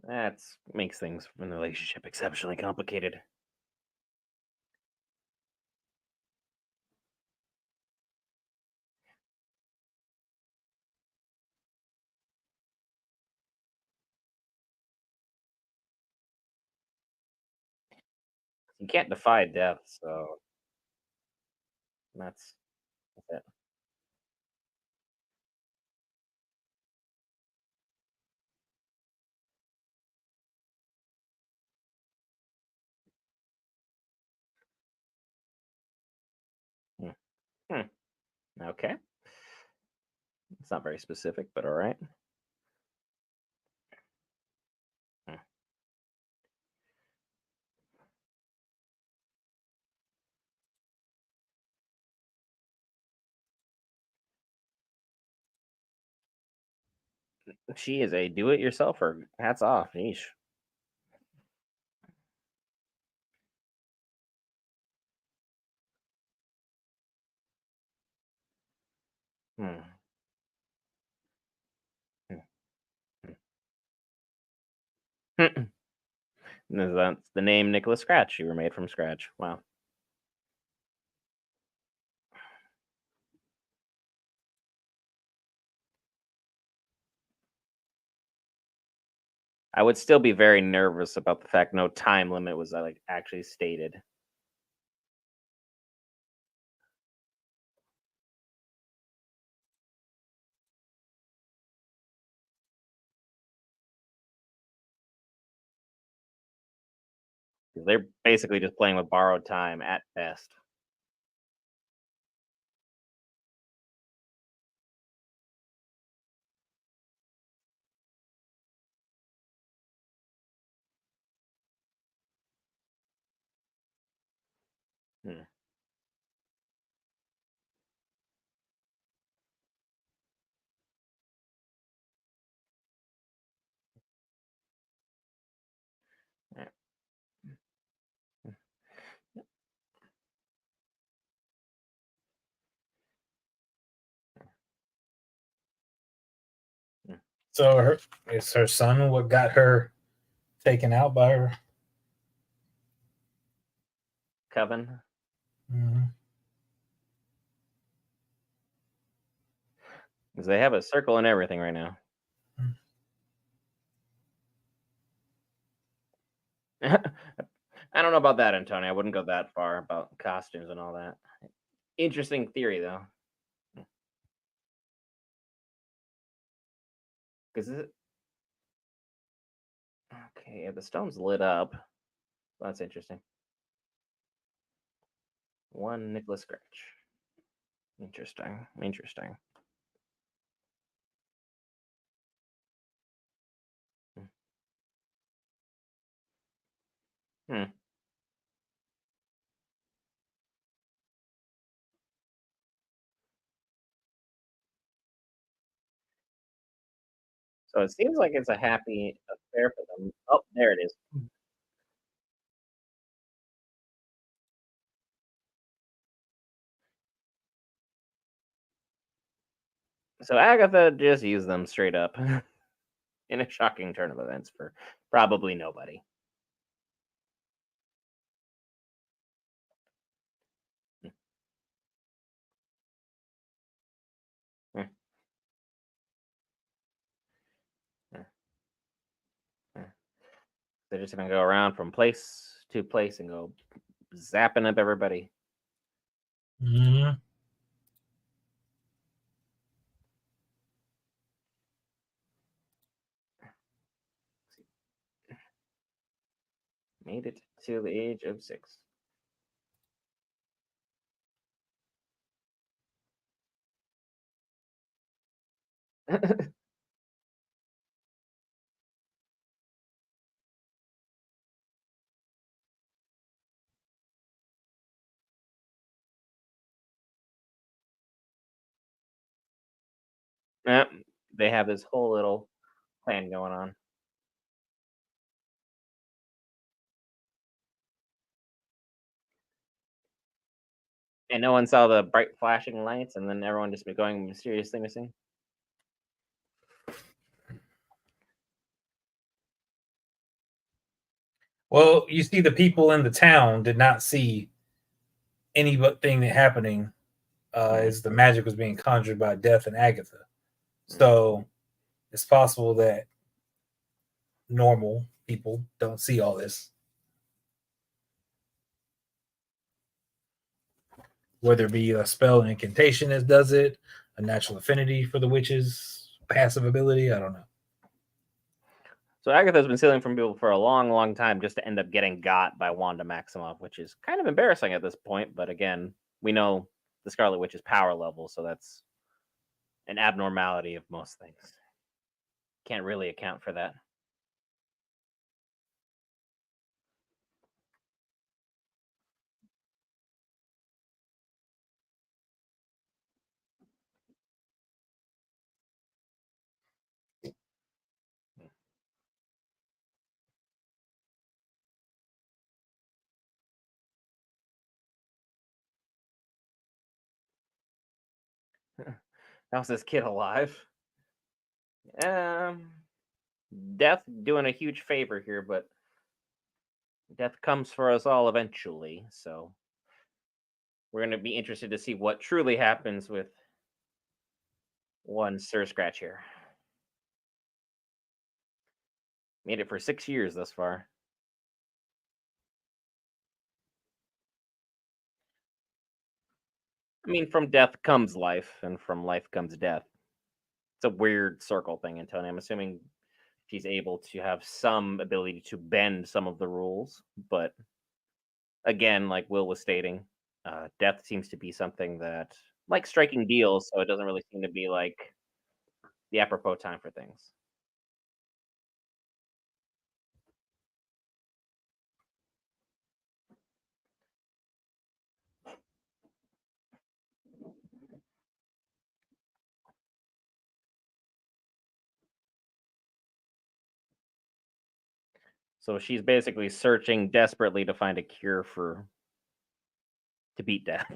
That makes things in the relationship exceptionally complicated. You can't defy death, so that's it. Okay. It's not very specific, but all right. She is a do-it-yourselfer. Hats off. Yeesh. That's the name Nicholas Scratch. You were made from scratch. Wow. I would still be very nervous about the fact no time limit was like actually stated. 'Cause they're basically just playing with borrowed time at best. Hmm. Yeah. Mm. So it's her son what got her taken out by her. Coven. Mhm. Because they have a circle and everything right now. I don't know about that, Antonio. I wouldn't go that far about costumes and all that. Interesting theory, though. Because okay, yeah, the stone's lit up. That's interesting. One Nicholas Scratch. Interesting. Interesting. Hmm. So it seems like it's a happy affair for them. Oh, there it is. So Agatha just used them straight up in a shocking turn of events for probably nobody. Hmm, hmm, hmm. They're just gonna go around from place to place and go zapping up everybody. Mhm. Made it to the age of 6. Yep, they have this whole little plan going on. And no one saw the bright flashing lights, and then everyone just be going mysteriously missing. Well, you see, the people in the town did not see any but thing that happening Mm, as the magic was being conjured by Death and Agatha. mm. So it's possible that normal people don't see all this, whether it be a spell and incantation that does it, a natural affinity for the witches, passive ability. I don't know. So Agatha's been stealing from people for a long, long time just to end up getting got by Wanda Maximoff, which is kind of embarrassing at this point. But again, we know the Scarlet Witch's power level, so that's an abnormality of most things. Can't really account for that. How's this kid alive? Um, Death doing a huge favor here, but death comes for us all eventually. So we're going to be interested to see what truly happens with one Sir Scratch here. Made it for 6 years thus far. I mean, from death comes life, and from life comes death. It's a weird circle thing, Antonio. I'm assuming she's able to have some ability to bend some of the rules, but again, like Will was stating, death seems to be something that, like striking deals, so it doesn't really seem to be like the apropos time for things. So she's basically searching desperately to find a cure for to beat death.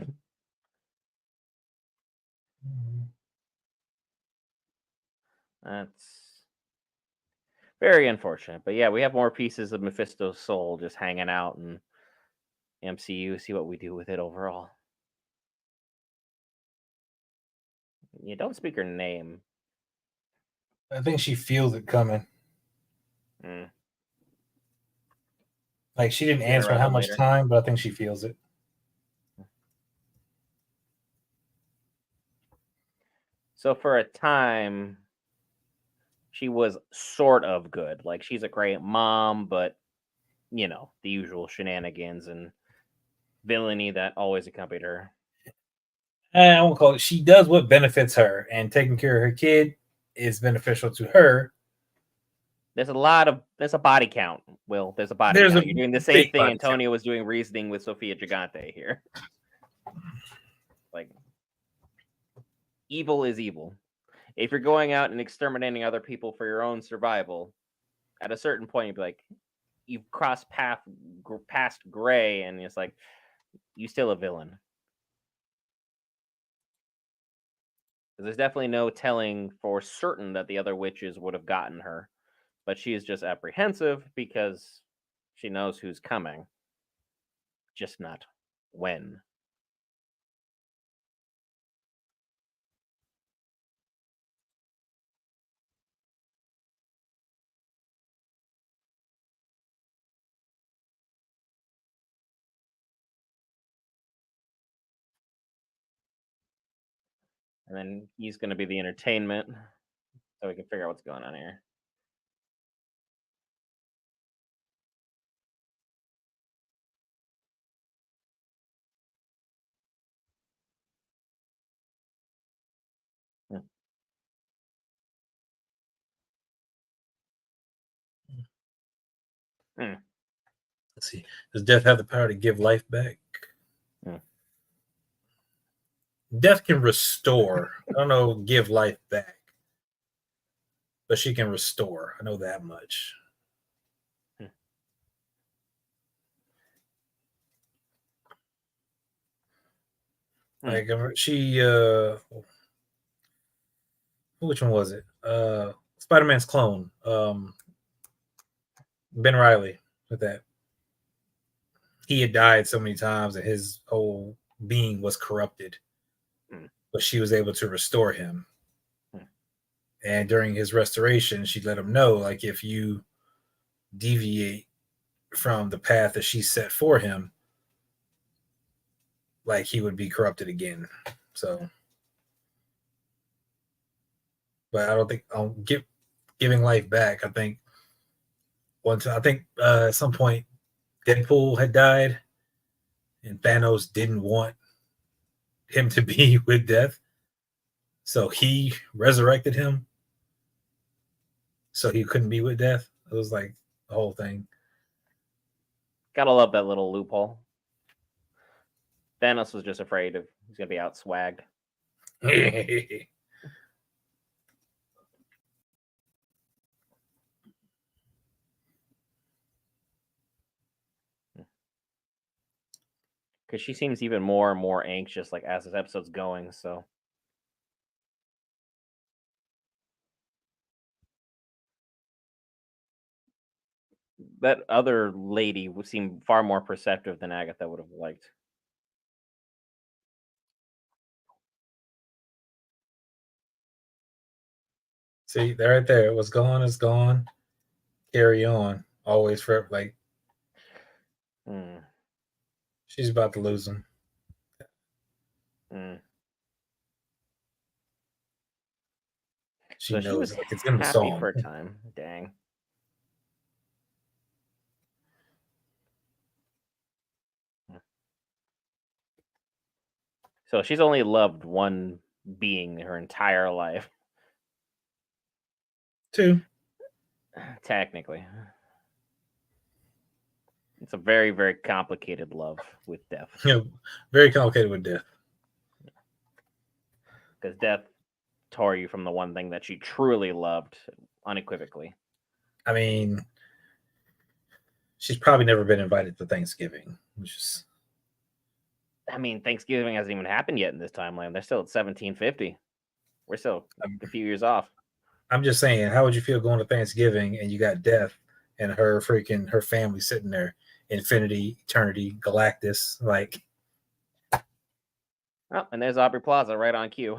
That's very unfortunate. But yeah, we have more pieces of Mephisto's soul just hanging out in MCU. See what we do with it overall. You don't speak her name. I think she feels it coming. Mm. Like she didn't Sooner answer rather how than much later. time, but I think she feels it. So for a time, she was sort of good. Like she's a great mom, but the usual shenanigans and villainy that always accompanied her. I won't call it. She does what benefits her, and taking care of her kid is beneficial to her. There's a body count, Will. There's a body There's a count. You're doing the same big thing body count. Antonio was doing reasoning with Sofia Gigante here. Like, evil is evil. If you're going out and exterminating other people for your own survival, at a certain point, you'd be like, you've crossed past gray, and it's like, you still a villain. There's definitely no telling for certain that the other witches would have gotten her, but she is just apprehensive because she knows who's coming, just not when. And then he's going to be the entertainment, so we can figure out what's going on here. Hmm. Hmm. Let's see. Does death have the power to give life back? Hmm. Death can restore. I don't know, give life back, but she can restore. I know that much. Hmm. Like she, which one was it? Spider-Man's clone, Ben Riley. With that, he had died so many times that his whole being was corrupted, Hmm. but she was able to restore him. Hmm. And during his restoration, she let him know, like, if you deviate from the path that she set for him, like he would be corrupted again. So, but I don't think I'll giving life back. I think I think at some point Deadpool had died, and Thanos didn't want him to be with death, so he resurrected him, so he couldn't be with death. It was like the whole thing. Gotta love that little loophole. Thanos was just afraid of he's gonna be out swagged. Because she seems even more and more anxious, like as this episode's going. So that other lady would seem far more perceptive than Agatha would have liked. See, right there, what's gone is gone. carry on always for like Hmm. she's about to lose him. Hmm. She So she knows was it, like it's in the happy song. for a time. Dang. So she's only loved one being her entire life, Too. technically. It's a very, very complicated love with death. You know, very complicated with death. Because death tore you from the one thing that she truly loved unequivocally. I mean, she's probably never been invited to Thanksgiving, which is I mean, Thanksgiving hasn't even happened yet in this timeline. They're still at 1750. We're still a few years off. I'm just saying, how would you feel going to Thanksgiving and you got death and her family sitting there, infinity, eternity, Galactus, like Oh, and there's Aubrey Plaza right on cue.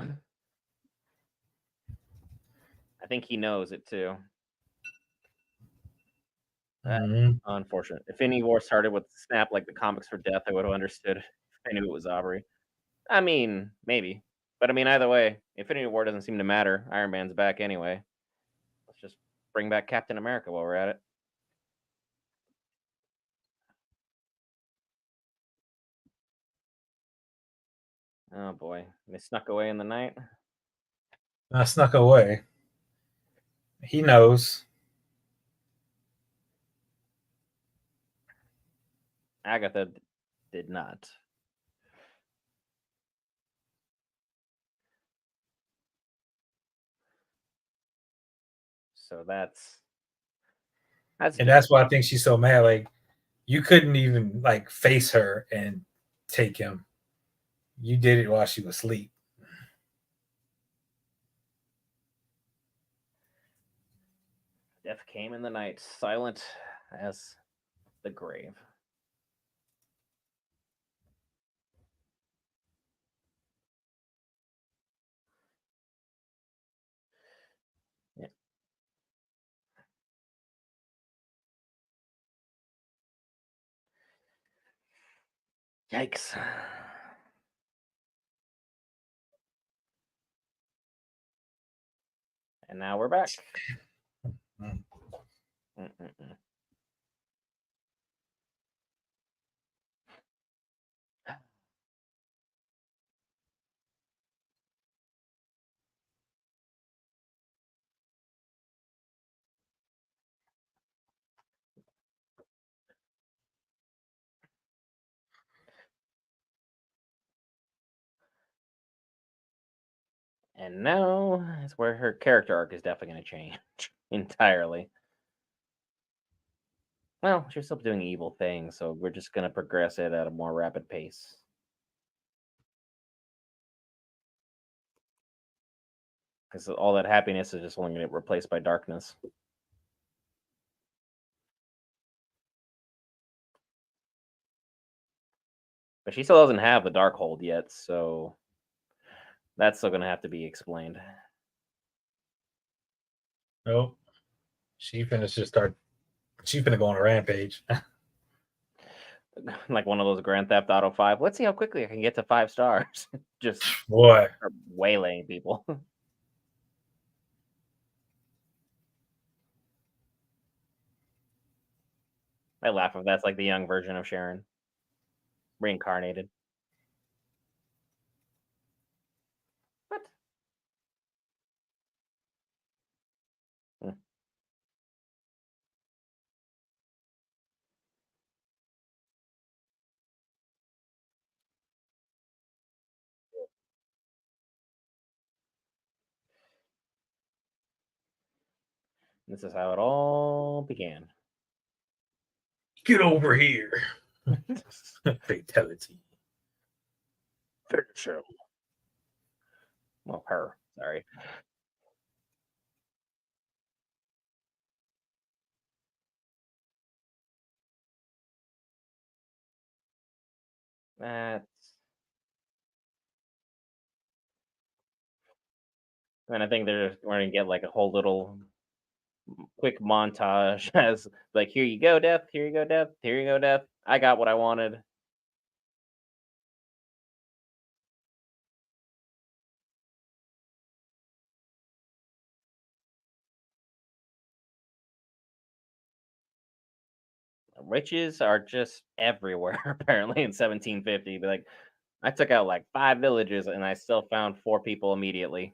I think he knows it too. That's mhm. unfortunate. If any war started with Snap like the comics for death, I would have understood if I knew it was Aubrey. I mean, maybe. But I mean, either way, Infinity War doesn't seem to matter. Iron Man's back anyway. Let's just bring back Captain America while we're at it. Oh boy, they snuck away in the night. I snuck away. He knows. Agatha did not. So that's And good. that's why I think she's so mad. Like, you couldn't even like face her and take him. You did it while she was asleep. Death came in the night, silent as the grave. Yeah. Yikes. And now we're back. Mm. Mm-mm-mm. And now is where her character arc is definitely going to change entirely. Well, she's still doing evil things, so we're just going to progress it at a more rapid pace. Because all that happiness is just only going to get replaced by darkness. But she still doesn't have the dark hold yet, so that's still going to have to be explained. Nope. She finna just start. She finna go on a rampage. Like one of those Grand Theft Auto 5. Let's see how quickly I can get to 5 stars. Just Boy, start waylaying people. I laugh if that's like the young version of Sharon, reincarnated. What? Hmm. This is how it all began. get over here. Fatality. Finish him. Well, her. Sorry. That's. And I think they're going to get like a whole little quick montage as like, here you go, death. Here you go, death. Here you go, death. I got what I wanted. Witches are just everywhere apparently in 1750. But like, I took out like 5 villages and I still found 4 people immediately.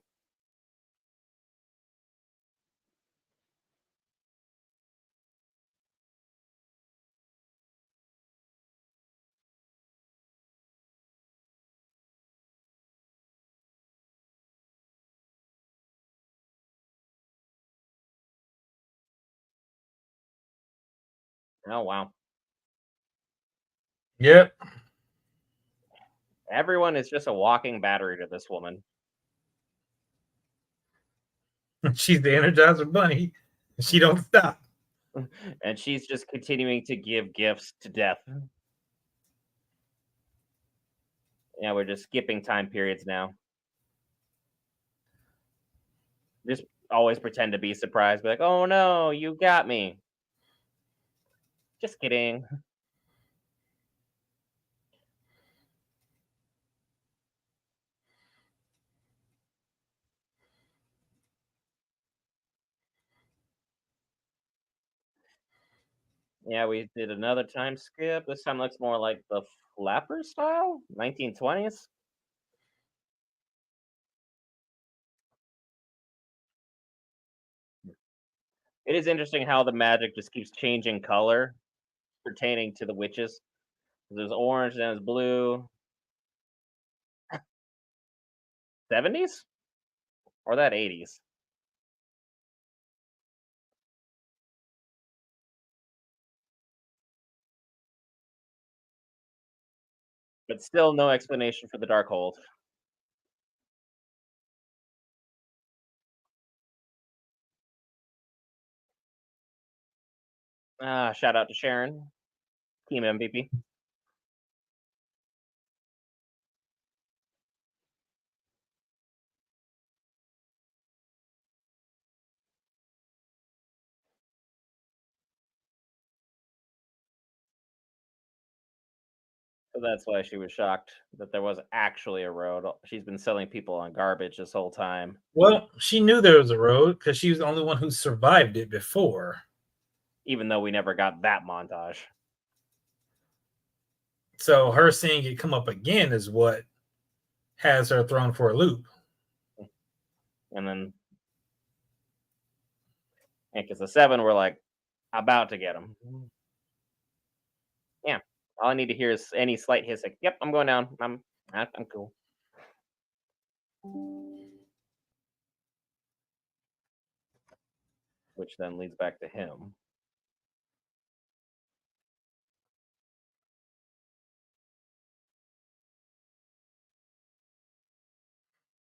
Oh wow. Yep. Everyone is just a walking battery to this woman. She's the Energizer Bunny. She don't stop. And she's just continuing to give gifts to death. Yeah, we're just skipping time periods now. Just always pretend to be surprised. Be like, oh no, you got me. Just kidding. Yeah, we did another time skip. This time looks more like the flapper style, 1920s. It is interesting how the magic just keeps changing color pertaining to the witches. There's orange, then there's blue. 70s? Or that 80s? But still no explanation for the dark hold. Shout out to Sharon, team MVP. So that's why she was shocked that there was actually a road. She's been selling people on garbage this whole time, Well, she knew there was a road because she was the only one who survived it before. even though we never got that montage. So her seeing it come up again is what has her thrown for a loop. And then, because the 7 were like about to get him. Yeah. All I need to hear is any slight hiss like, yep, I'm going down. I'm cool. Which then leads back to him.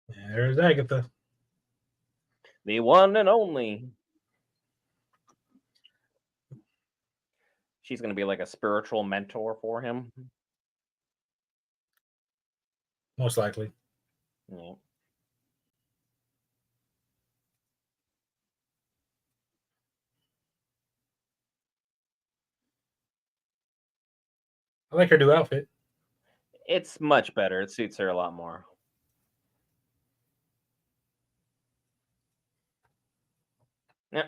There's Agatha. The one and only. She's gonna be like a spiritual mentor for him. Most likely. Yeah. I like her new outfit. It's much better. It suits her a lot more. Yeah.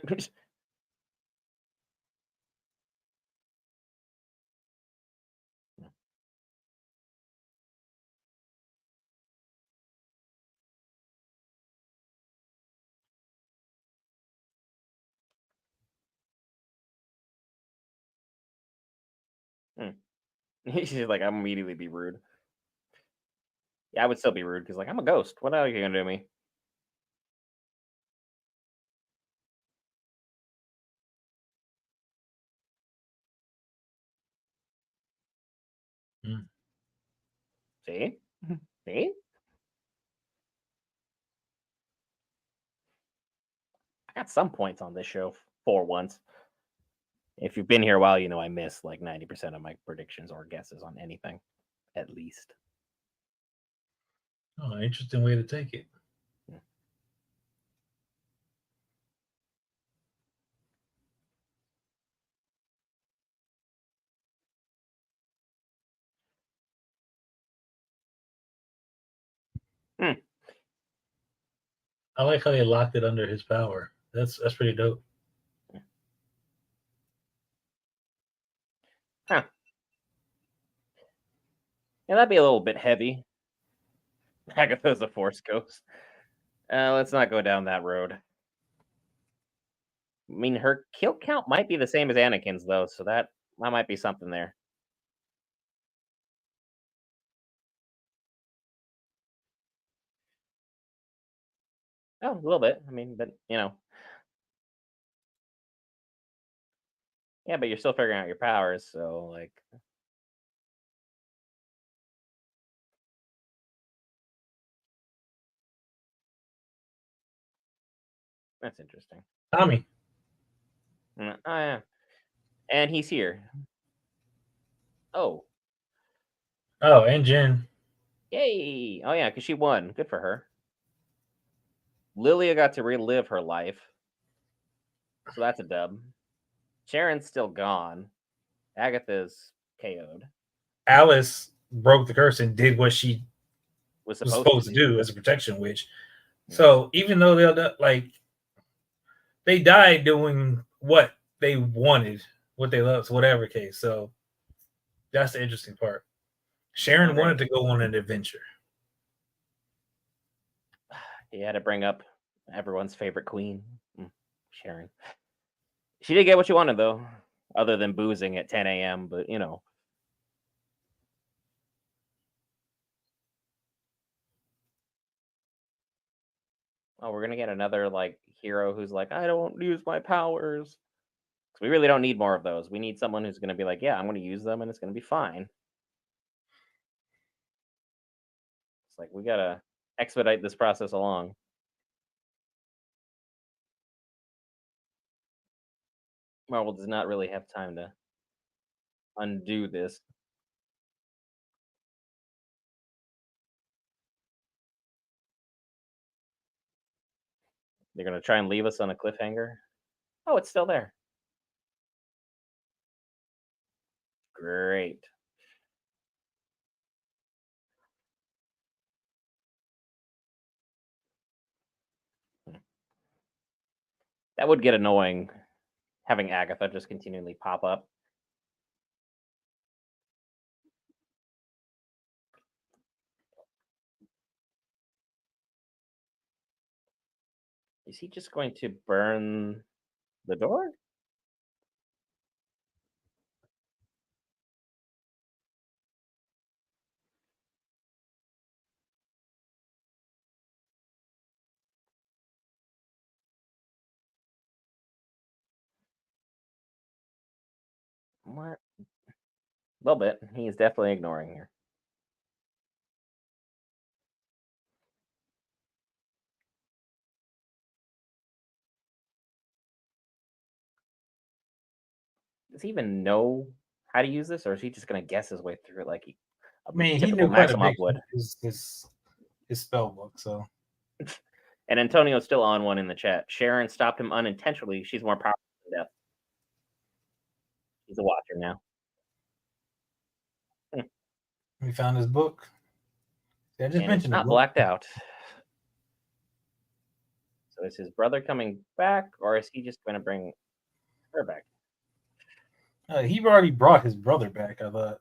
Hmm. She's like, I'm immediately be rude. Yeah, I would still be rude because like I'm a ghost. What are you gonna do to me? Mm. See? See? I got some points on this show for once. If you've been here a while, you know I miss like 90% of my predictions or guesses on anything, at least. Oh, interesting way to take it. Hmm. I like how they locked it under his power. That's pretty dope. Huh. Yeah, that'd be a little bit heavy. Agatha's a force ghost. Let's not go down that road. I mean, her kill count might be the same as Anakin's, though, so that might be something there. Oh, a little bit. I mean, but yeah, but you're still figuring out your powers, so like, that's interesting. Tommy. Oh yeah, and he's here. Oh, Oh, and Jen. yay! Oh yeah, because she won. Good for her. Lilia got to relive her life, so that's a dub. Sharon's still gone. Agatha's KO'd. Alice broke the curse and did what she Was was supposed to supposed to do. do as a protection witch. Yeah. So even though they died doing what they wanted, what they loved, whatever case. So that's the interesting part. Sharon Great. wanted to go on an adventure. He had to bring up everyone's favorite queen, Sharon. She did get what she wanted though, other than boozing at 10 a.m. But oh, we're gonna get another like hero who's like, I don't use my powers. We really don't need more of those. We need someone who's gonna be like, yeah, I'm gonna use them and it's gonna be fine. It's like we gotta expedite this process along. Marvel does not really have time to undo this. They're gonna try and leave us on a cliffhanger. Oh, it's still there. Great. That would get annoying having Agatha just continually pop up. Is he just going to burn the door? What? A little bit. He's definitely ignoring here. Does he even know how to use this, or is he just gonna guess his way through it like a I mean, he typical knew quite a Maximoff bit from would? his spell book. So And Antonio's still on one in the chat. Sharon stopped him unintentionally. She's more powerful than death. He's a watcher now. we found his book. I just And it's mentioned the not book. blacked out. So is his brother coming back, or is he just going to bring her back? He already brought his brother back. I thought.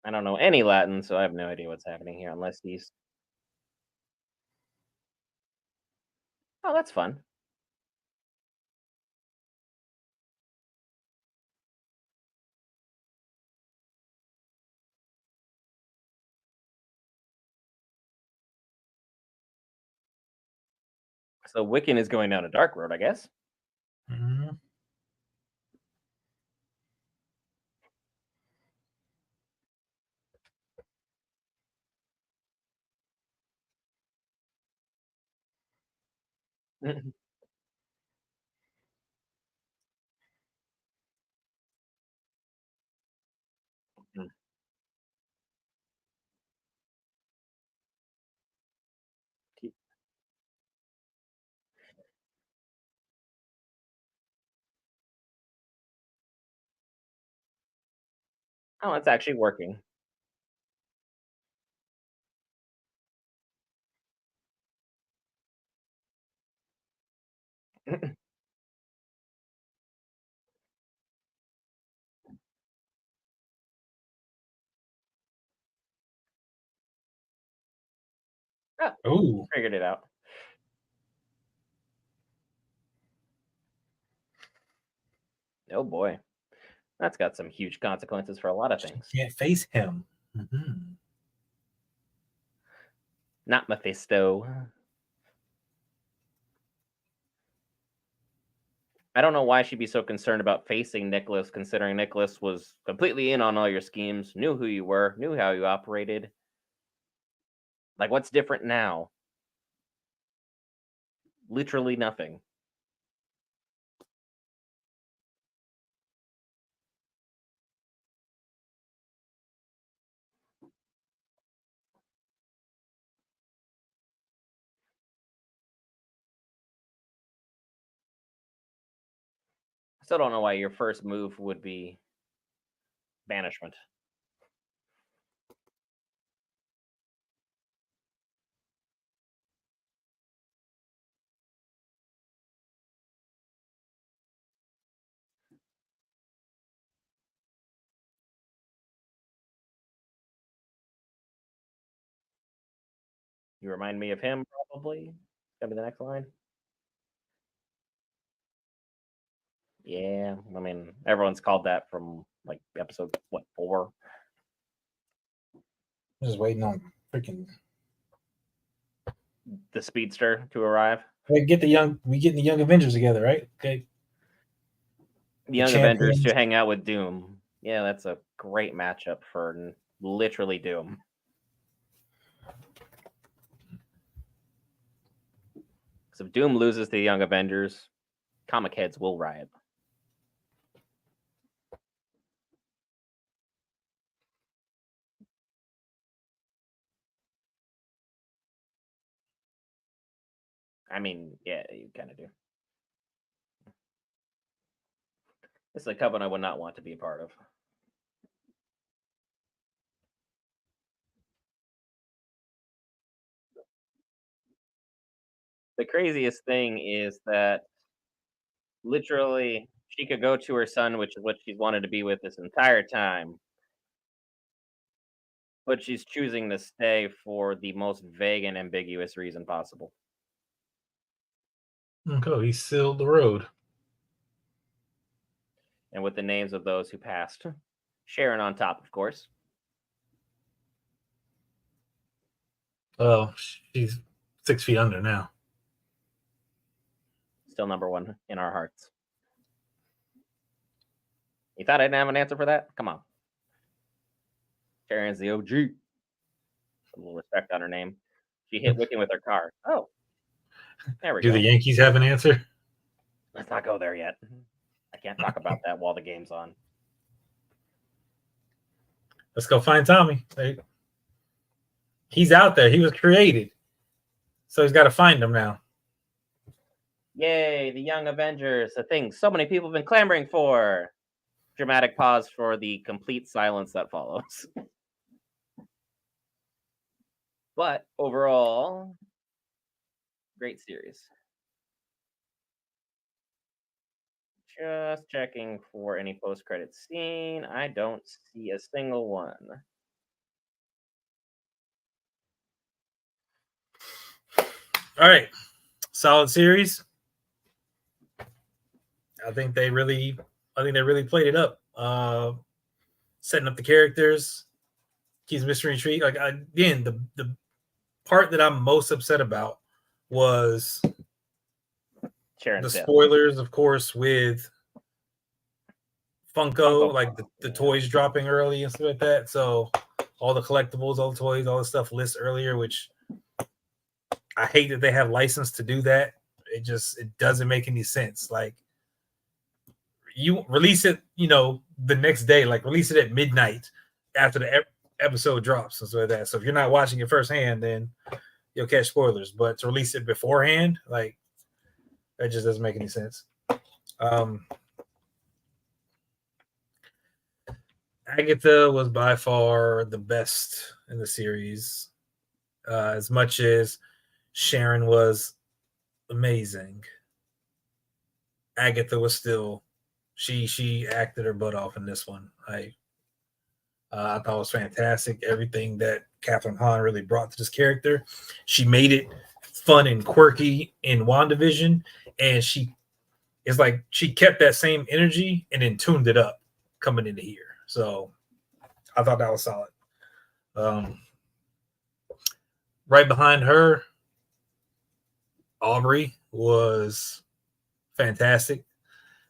I don't know any Latin, so I have no idea what's happening here, unless he's. Oh, that's fun. So Wiccan is going down a dark road, I guess. Mm-hmm. Oh, it's actually working. Oh, Ooh, figured it out. Oh boy, that's got some huge consequences for a lot of she things. can't face him. Mhm. Not Mephisto. I don't know why she'd be so concerned about facing Nicholas, considering Nicholas was completely in on all your schemes, knew who you were, knew how you operated. Like, what's different now? Literally nothing. I still don't know why your first move would be banishment. You remind me of him, probably. Gonna be the next line. Yeah, I mean, everyone's called that from like episode what 4. Just waiting on freaking. The speedster to arrive. We getting the young Avengers together, right? Okay, The the Young Avengers champions. to hang out with Doom. Yeah, that's a great matchup for literally Doom. Because if Doom loses to the Young Avengers, comic heads will riot. I mean, yeah, you kind of do. This is a covenant I would not want to be a part of. The craziest thing is that literally she could go to her son, which is what she's wanted to be with this entire time, but she's choosing to stay for the most vague and ambiguous reason possible. Okay, he sealed the road. And with the names of those who passed, Sharon on top, of course. Well, she's 6 feet under now. Still number one in our hearts. You thought I didn't have an answer for that? Come on. Sharon's the OG. A little respect on her name. She hit Wiccan with her car. Oh, there we Do the go. Yankees have an answer? Let's not go there yet. I can't talk about that while the game's on. Let's go find Tommy. He's out there. He was created, so he's got to find him now. Yay, the Young Avengers, a thing so many people have been clamoring for. Dramatic pause for the complete silence that follows. But overall, great series. Just checking for any post-credit scene. I don't see a single one. All right, solid series. I think they really played it up. Setting up the characters, keeps mystery intrigue. Like again, the part that I'm most upset about was Sharon's the death. spoilers, of course, with Funko, like the Yeah. toys dropping early and stuff like that. So all the collectibles, all the toys, all the stuff lists earlier, which I hate that they have license to do that. It doesn't make any sense. Like you release it, the next day, like release it at midnight after the episode drops and so like that. So if you're not watching it firsthand, then you'll catch spoilers. But to release it beforehand, like that just doesn't make any sense. Agatha was by far the best in the series. As much as Sharon was amazing, Agatha was still she acted her butt off in this one. I thought it was fantastic. Everything that Catherine Hahn really brought to this character, she made it fun and quirky in WandaVision, and it's like she kept that same energy and then tuned it up coming into here. So I thought that was solid. Um, right behind her, Aubrey was fantastic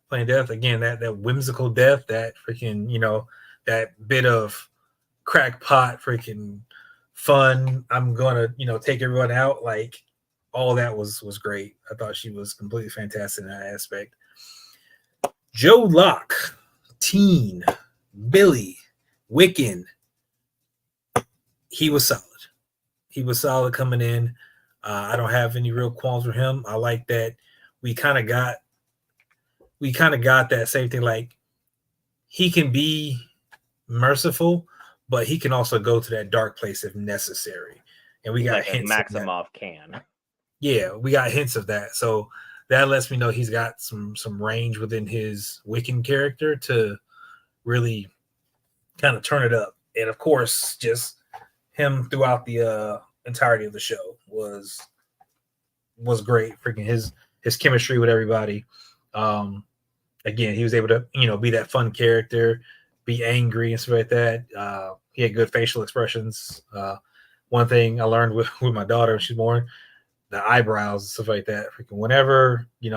playing Death. Again, that whimsical Death, that freaking, that bit of crackpot freaking fun. I'm gonna, take everyone out. Like all that was great. I thought she was completely fantastic in that aspect. Joe Locke, Teen, Billy, Wiccan, he was solid. He was solid coming in. I don't have any real qualms with him. I like that we kind of got that same thing. Like he can be merciful, but he can also go to that dark place if necessary. And we got like hints Maximoff can. Yeah, we got hints of that. So that lets me know he's got some range within his Wiccan character to really kind of turn it up. And of course, just him throughout the entirety of the show was great. Freaking his chemistry with everybody. Again, he was able to be that fun character, be angry and stuff like that. He had good facial expressions. One thing I learned with my daughter when she's born, the eyebrows and stuff like that. Freaking whenever you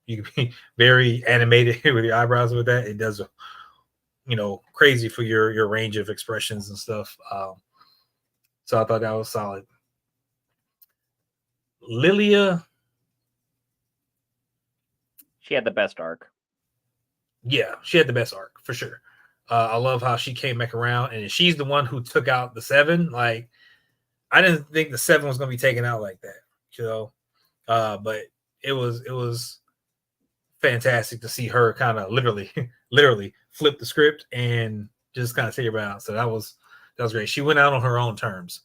can be very animated with your eyebrows with that, it does crazy for your range of expressions and stuff. So I thought that was solid. Lilia, she had the best arc. Yeah, she had the best arc for sure. I love how she came back around, and she's the one who took out the Seven. Like, I didn't think the Seven was going to be taken out like that, but it was fantastic to see her kind of literally flip the script and just kind of take her out. So that was great. She went out on her own terms.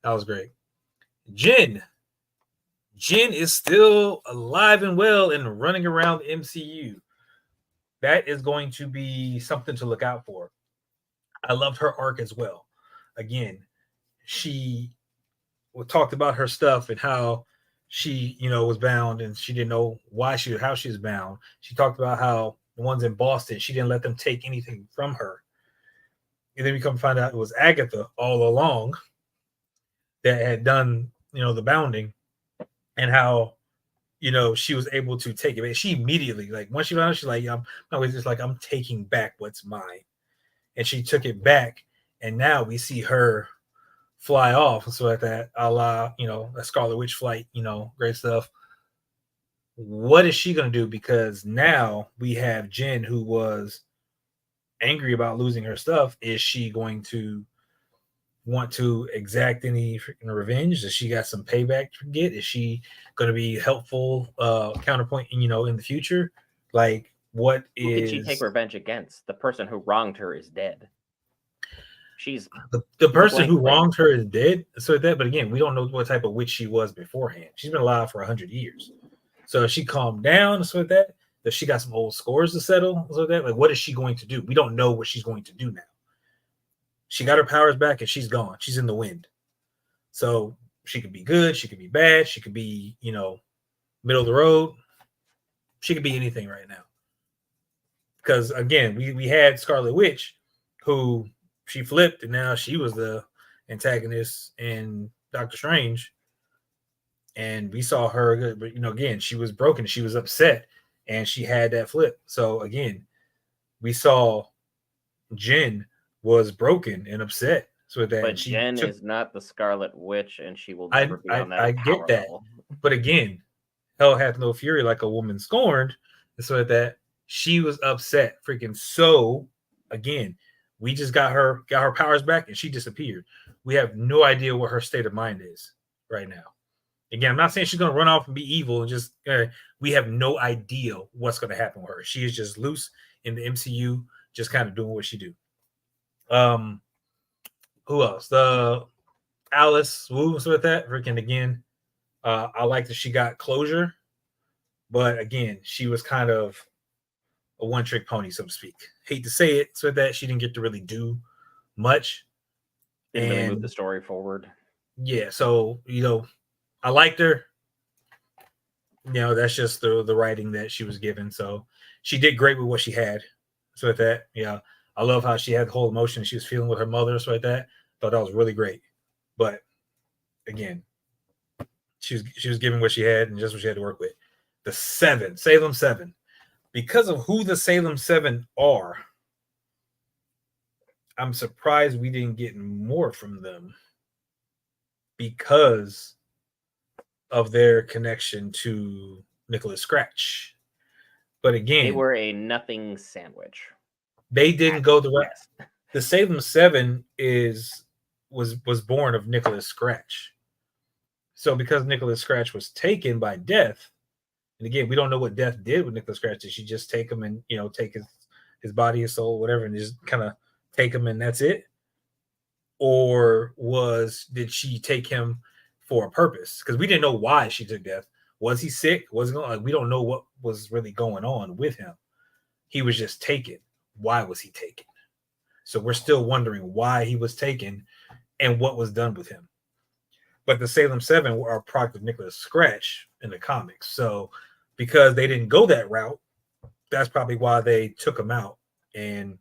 That was great. Jen is still alive and well and running around the MCU. That is going to be something to look out for. I loved her arc as well. Again, she talked about her stuff and how she, was bound and she didn't know how she was bound. She talked about how the ones in Boston, she didn't let them take anything from her. And then we come to find out it was Agatha all along that had done, the bounding, and how she was able to take it. She immediately, like, once she found out, she's like, I'm taking back what's mine. And she took it back. And now we see her fly off and so like that, a la, a Scarlet Witch flight, great stuff. What is she going to do? Because now we have Jen, who was angry about losing her stuff. Is she going to want to exact any revenge? Does she got some payback to get? Is she going to be helpful counterpoint in the future? Like, what who could she take revenge against? The person who wronged her is dead. She's the person who wronged her is dead. So that, but again, we don't know what type of witch she was beforehand. She's been alive for 100 years. So if she calmed down, so that, does she got some old scores to settle? So that, like, what is she going to do? We don't know what she's going to do now. She got her powers back and she's gone. She's in the wind. So she could be good. She could be bad. She could be, middle of the road. She could be anything right now. Because again, we had Scarlet Witch, who she flipped, and now she was the antagonist in Doctor Strange. And we saw her, but again, she was broken. She was upset, and she had that flip. So again, we saw Jen was broken and upset. So that, but Jen is not the Scarlet Witch, and she will never be on that. I get that, level. But again, hell hath no fury like a woman scorned. So that she was upset, freaking. So again, we just got her powers back, and she disappeared. We have no idea what her state of mind is right now. Again, I'm not saying she's going to run off and be evil and just. We have no idea what's going to happen with her. She is just loose in the MCU, just kind of doing what she do. Who else? The Alice Wu was with that. Freaking again. I like that she got closure, but again, she was kind of a one-trick pony, so to speak. Hate to say it, so that she didn't get to really do much. Didn't really move the story forward. Yeah, so I liked her. That's just the writing that she was given. So she did great with what she had. So with that, I love how she had the whole emotion she was feeling with her mother. So like that, thought that was really great. But again, she was given what she had and just what she had to work with. The Salem 7, because of who the Salem 7 are, I'm surprised we didn't get more from them because of their connection to Nicholas Scratch. But again, they were a nothing sandwich. They didn't go the route. The Salem 7 was born of Nicholas Scratch. So because Nicholas Scratch was taken by Death, and again, we don't know what Death did with Nicholas Scratch. Did she just take him and take his body, his soul, whatever, and just kind of take him and that's it? Or did she take him for a purpose? Because we didn't know why she took Death. Was he sick? We don't know what was really going on with him. He was just taken. Why was he taken? So we're still wondering why he was taken and what was done with him. But the Salem 7 were a product of Nicholas Scratch in the comics. So because they didn't go that route, that's probably why they took him out and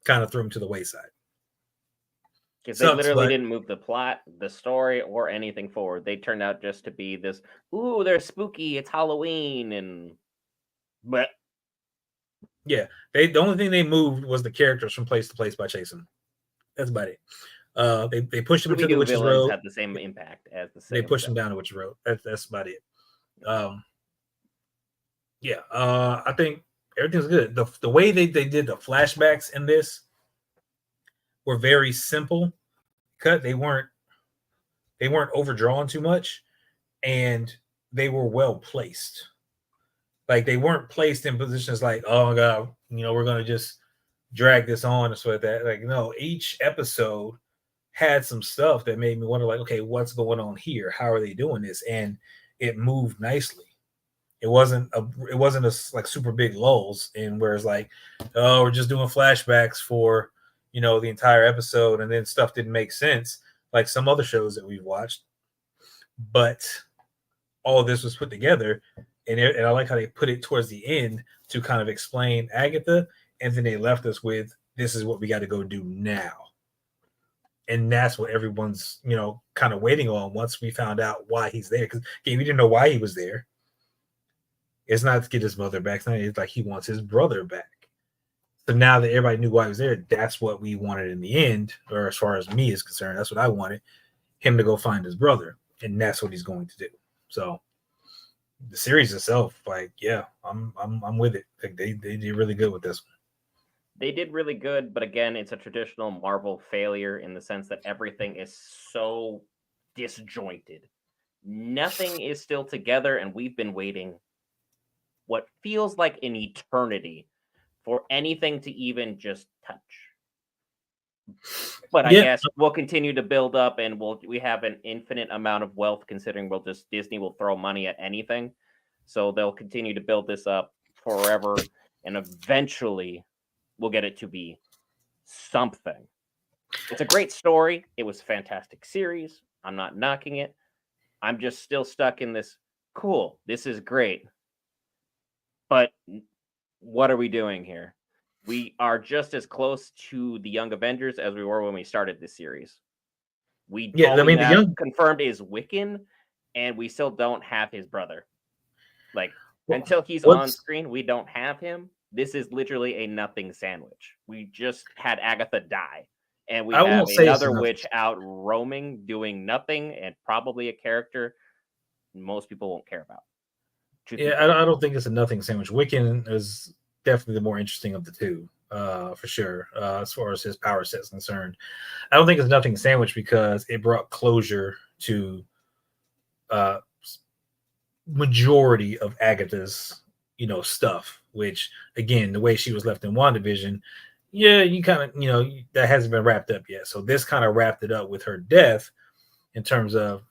kind of threw him to the wayside. Because they literally didn't move the plot, the story, or anything forward. They turned out just to be this, ooh, they're spooky, it's Halloween, but yeah, the only thing they moved was the characters from place to place by chasing. That's about it. They pushed them into the Witch's Road. Had the same impact as the. They pushed them down the Witch's Road. That's about it. I think everything's good. The way they did the flashbacks in this were very simple. They weren't overdrawn too much, and they were well placed. Like they weren't placed in positions like, oh god, we're gonna just drag this on and so like that. Like no, each episode had some stuff that made me wonder, like, okay, what's going on here? How are they doing this? And it moved nicely. It wasn't a like super big lulls in where it's like, oh, we're just doing flashbacks for the entire episode, and then stuff didn't make sense like some other shows that we've watched. But all of this was put together. And I like how they put it towards the end to kind of explain Agatha, and then they left us with, this is what we got to go do now. And that's what everyone's, kind of waiting on once we found out why he's there. Because again, we didn't know why he was there. It's not to get his mother back. It's like he wants his brother back. So now that everybody knew why he was there, that's what we wanted in the end, or as far as me is concerned, that's what I wanted, him to go find his brother. And that's what he's going to do. So the series itself, like, yeah, I'm with it. Like they did really good with this one. They did really good, but again, it's a traditional Marvel failure in the sense that everything is so disjointed. Nothing is still together, and we've been waiting what feels like an eternity for anything to even just touch. But I guess we'll continue to build up, and we have an infinite amount of wealth considering Disney will throw money at anything. So they'll continue to build this up forever, and eventually we'll get it to be something. It's a great story. It was a fantastic series. I'm not knocking it. I'm just still stuck in this, cool, this is great. But what are we doing here? We are just as close to the Young Avengers as we were when we started this series. The Young confirmed is Wiccan, and we still don't have his brother. Like, until he's on screen, we don't have him. This is literally a nothing sandwich. We just had Agatha die, and we have another witch out roaming, doing nothing, and probably a character most people won't care about. Yeah, I don't think it's a nothing sandwich. Wiccan is definitely the more interesting of the two, for sure, as far as his power set is concerned. I don't think it's nothing sandwich because it brought closure to majority of Agatha's, stuff, which, again, the way she was left in WandaVision, yeah, you kind of, that hasn't been wrapped up yet. So this kind of wrapped it up with her death in terms of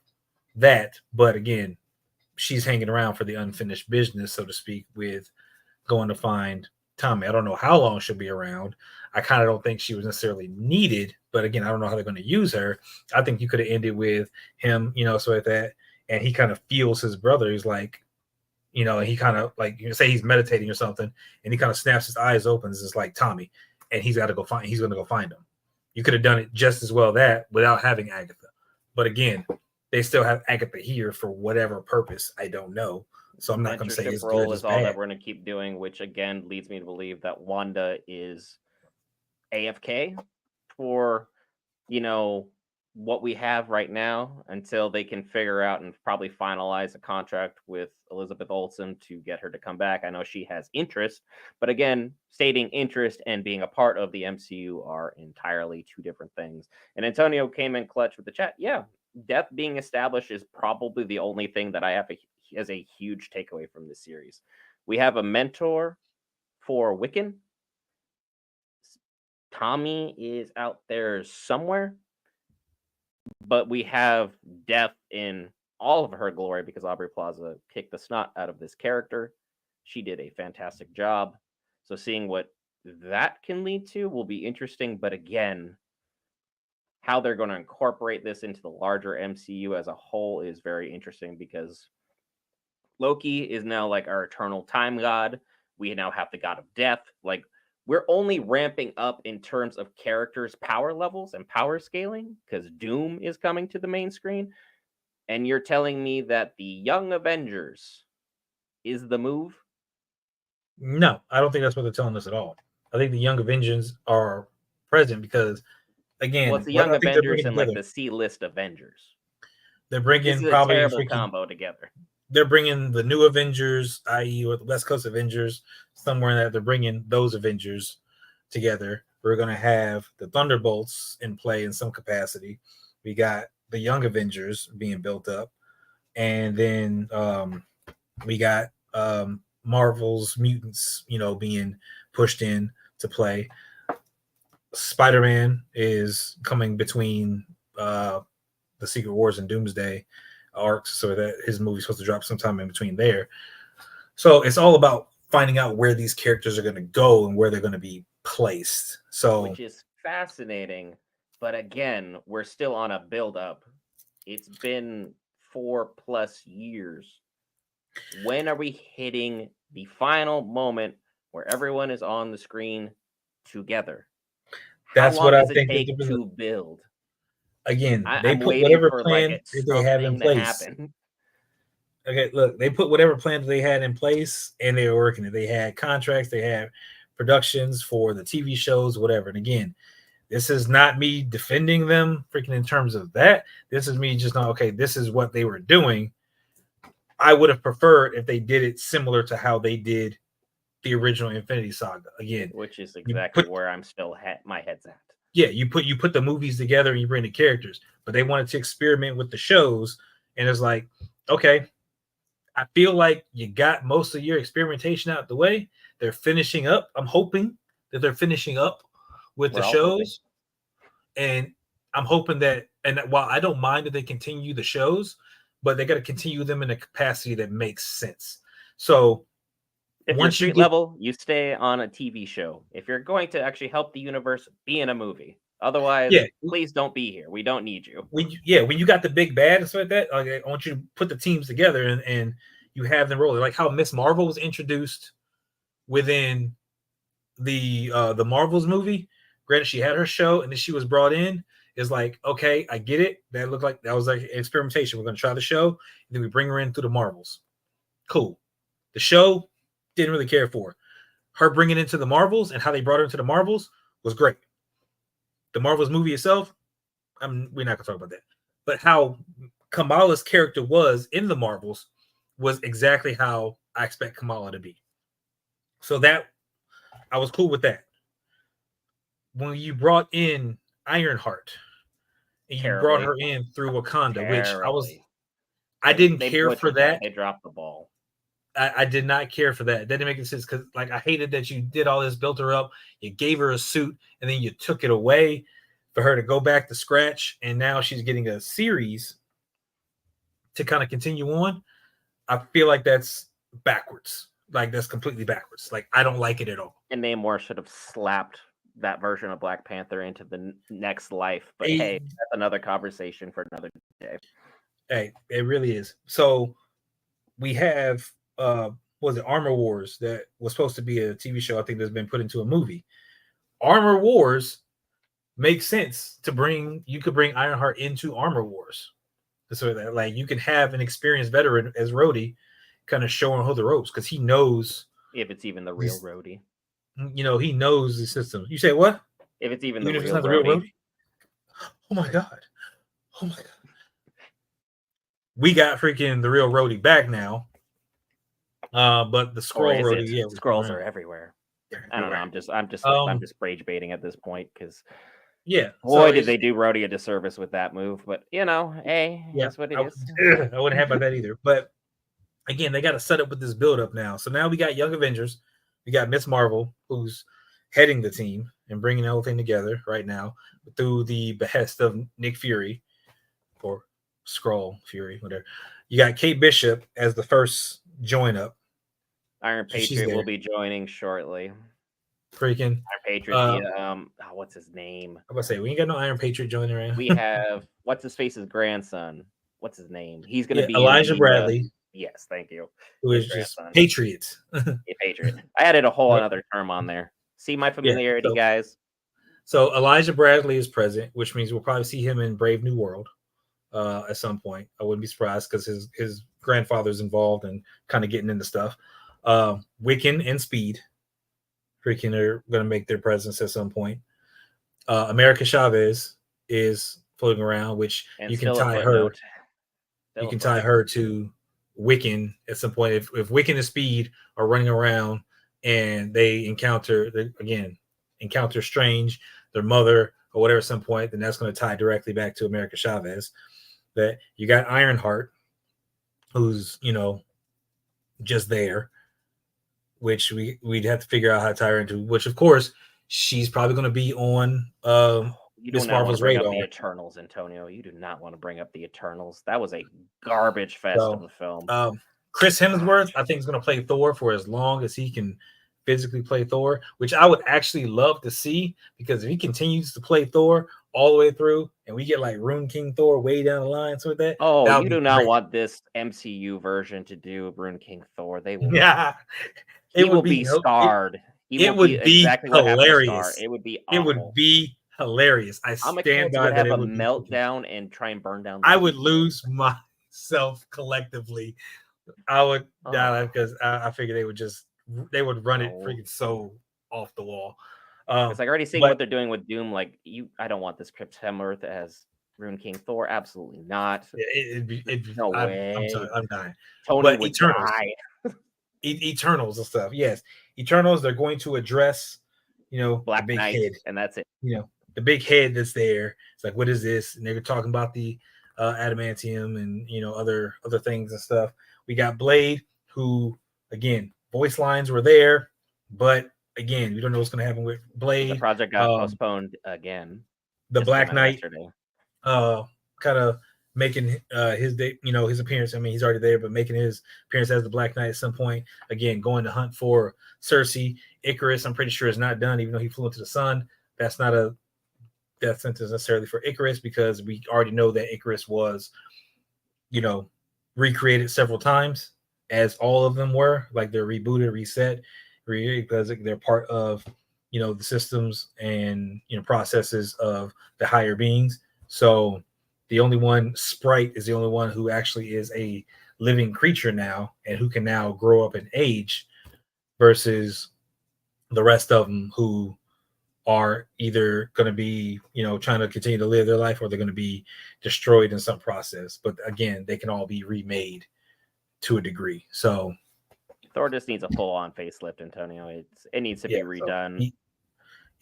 that. But again, she's hanging around for the unfinished business, so to speak, with going to find Tommy. I don't know how long she'll be around. I kind of don't think she was necessarily needed, but again, I don't know how they're going to use her. I think you could have ended with him, so like that, and he kind of feels his brother. He's like, and he kind of like, say he's meditating or something, and he kind of snaps his eyes open. It's like Tommy, and he's going to go find him. You could have done it just as well that without having Agatha, but again, they still have Agatha here for whatever purpose. I don't know. So I'm not going to say it's role good is as all bad. that we're going to keep doing, which again leads me to believe that Wanda is AFK for, what we have right now until they can figure out and probably finalize a contract with Elizabeth Olsen to get her to come back. I know she has interest, but again, stating interest and being a part of the MCU are entirely two different things. And Antonio came in clutch with the chat. Yeah, death being established is probably the only thing that I have as a huge takeaway from this series. We have a mentor for Wiccan. Tommy is out there somewhere, but we have death in all of her glory because Aubrey Plaza kicked the snot out of this character. She did a fantastic job. So seeing what that can lead to will be interesting. But again, how they're going to incorporate this into the larger MCU as a whole is very interesting because Loki is now like our eternal time god. We now have the god of death. Like, we're only ramping up in terms of characters' power levels and power scaling because Doom is coming to the main screen. And you're telling me that the Young Avengers is the move? No, I don't think that's what they're telling us at all. I think the Young Avengers are present because, again, Well, it's the what Young I think they're Avengers bringing and like together, the C-list Avengers. they're This bringing is a probably terrible combo together. They're bringing the new Avengers, i.e., with the West Coast Avengers, somewhere in that they're bringing those Avengers together. We're going to have the Thunderbolts in play in some capacity. We got the Young Avengers being built up, and then we got Marvel's mutants, being pushed in to play. Spider-Man is coming between the Secret Wars and Doomsday arcs, so that his movie's supposed to drop sometime in between there. So it's all about finding out where these characters are going to go and where they're going to be placed. So, which is fascinating, but again, we're still on a build-up. It's been 4+ years. When are we hitting the final moment where everyone is on the screen together? How long does it take to build? Again, they I'm put waiting whatever for plan like that they have in something to place. happen. Okay, look, they put whatever plans they had in place and they were working it. They had contracts, they had productions for the TV shows, whatever. And again, this is not me defending them freaking in terms of that. This is me just not, okay, this is what they were doing. I would have preferred if they did it similar to how they did the original Infinity Saga. Again, which is exactly where I'm still my head's at. Yeah, you put the movies together and you bring the characters, but they wanted to experiment with the shows, and it's like, okay, I feel like you got most of your experimentation out the way. They're finishing up. I'm hoping that they're finishing up with the shows, and I'm hoping that. And while I don't mind that they continue the shows, but they got to continue them in a capacity that makes sense. So if you're street level, you stay on a TV show. If you're going to actually help the universe, be in a movie. Otherwise, please don't be here. We don't need you. When you got the big bad and stuff like that, I want you to put the teams together and you have them rolling. Like how Miss Marvel was introduced within the Marvels movie. Granted, she had her show and then she was brought in. Is like, okay, I get it. That looked like that was like experimentation. We're gonna try the show, and then we bring her in through the Marvels. Cool. The show didn't really care for her bringing into the Marvels, and how they brought her into the Marvels was great. The Marvels movie itself, we're not gonna talk about that. But how Kamala's character was in the Marvels was exactly how I expect Kamala to be. So that I was cool with that. When you brought in Ironheart and you brought her in through Wakanda, which I didn't care for that. They dropped the ball. I did not care for that. That didn't make any sense because, like, I hated that you did all this, built her up, you gave her a suit, and then you took it away for her to go back to scratch, and now she's getting a series to kind of continue on. I feel like that's backwards. Like, that's completely backwards. Like, I don't like it at all. And Namor should have slapped that version of Black Panther into the next life. But hey, that's another conversation for another day. Hey, it really is. So we have was it Armor Wars that was supposed to be a TV show? I think that's been put into a movie. Armor Wars makes sense to bring. You could bring Ironheart into Armor Wars, so that like you can have an experienced veteran as Rhodey, kind of showing her the ropes because he knows if it's even the real Rhodey. You know, he knows the system. You say what? If it's even the real Rhodey. Oh my god! Oh my god! We got freaking the real Rhodey back now. But the Skrull Rhodey, yeah, Skrulls are everywhere. I don't know. I'm just rage baiting at this point because boy, did they do Rhodey a disservice with that move. But you know, hey, that's what it is. I wouldn't have about that either. But again, they got to set up with this build up now. So now we got Young Avengers, we got Miss Marvel, who's heading the team and bringing everything together right now through the behest of Nick Fury or Skrull Fury, whatever. You got Kate Bishop as the first join up. Iron Patriot will be joining shortly. Freaking Iron Patriot. What's his name? I'm gonna say we ain't got no Iron Patriot joining right now. We have what's his face's grandson. What's his name? He's gonna be Elijah Bradley. Yes, thank you. Who is just Patriot. Patriot. I added a whole another term on there. See my familiarity, guys. So Elijah Bradley is present, which means we'll probably see him in Brave New World at some point. I wouldn't be surprised because his grandfather's involved and kind of getting into stuff. Wiccan and Speed freaking are going to make their presence at some point. America Chavez is floating around, which and you can tie her. You can tie her to Wiccan at some point. If Wiccan and Speed are running around and they encounter Strange, their mother, or whatever at some point, then that's going to tie directly back to America Chavez. That you got Ironheart, who's, you know, just there, which we'd have to figure out how to tie her into, which of course she's probably going to be on Miss Marvel's radar. The Eternals, Antonio. You do not want to bring up the Eternals. That was a garbage fest of a film. Chris Hemsworth, I think, is going to play Thor for as long as he can physically play Thor, which I would actually love to see, because if he continues to play Thor all the way through and we get like Rune King Thor way down the line, so with that. Oh, you do not want this MCU version to do Rune King Thor. They will. Yeah. He will be scarred. It would be hilarious. It would be awful. It would be hilarious. I stand by that. It would have a meltdown and try and burn down. I would lose myself collectively. I would die because I figured they would run it freaking so off the wall. It's like already seeing what they're doing with Doom. Like I don't want this Chris Hemsworth as Rune King Thor. Absolutely not. No way. I'm sorry, I'm dying. Tony would die. Eternals and stuff. Yes, Eternals. They're going to address, you know, Black the big Knight, head, and that's it. You know, the big head that's there. It's like, what is this? And they're talking about the adamantium and, you know, other things and stuff. We got Blade, who again, voice lines were there, but again, we don't know what's going to happen with Blade. The project got postponed again. The Black Knight, kind of making his day, you know, his appearance. I mean, he's already there, but making his appearance as the Black Knight at some point. Again, going to hunt for Cersei. Icarus, I'm pretty sure is not done, even though he flew into the sun. That's not a death sentence necessarily for Icarus, because we already know that Icarus was, you know, recreated several times, as all of them were. Like, they're rebooted, reset, because they're part of, you know, the systems and, you know, processes of the higher beings. So the only one, Sprite, is the only one who actually is a living creature now and who can now grow up in age, versus the rest of them who are either going to be, you know, trying to continue to live their life, or they're going to be destroyed in some process. But again, they can all be remade to a degree. So Thor just needs a full-on facelift, Antonio. It needs to be redone. So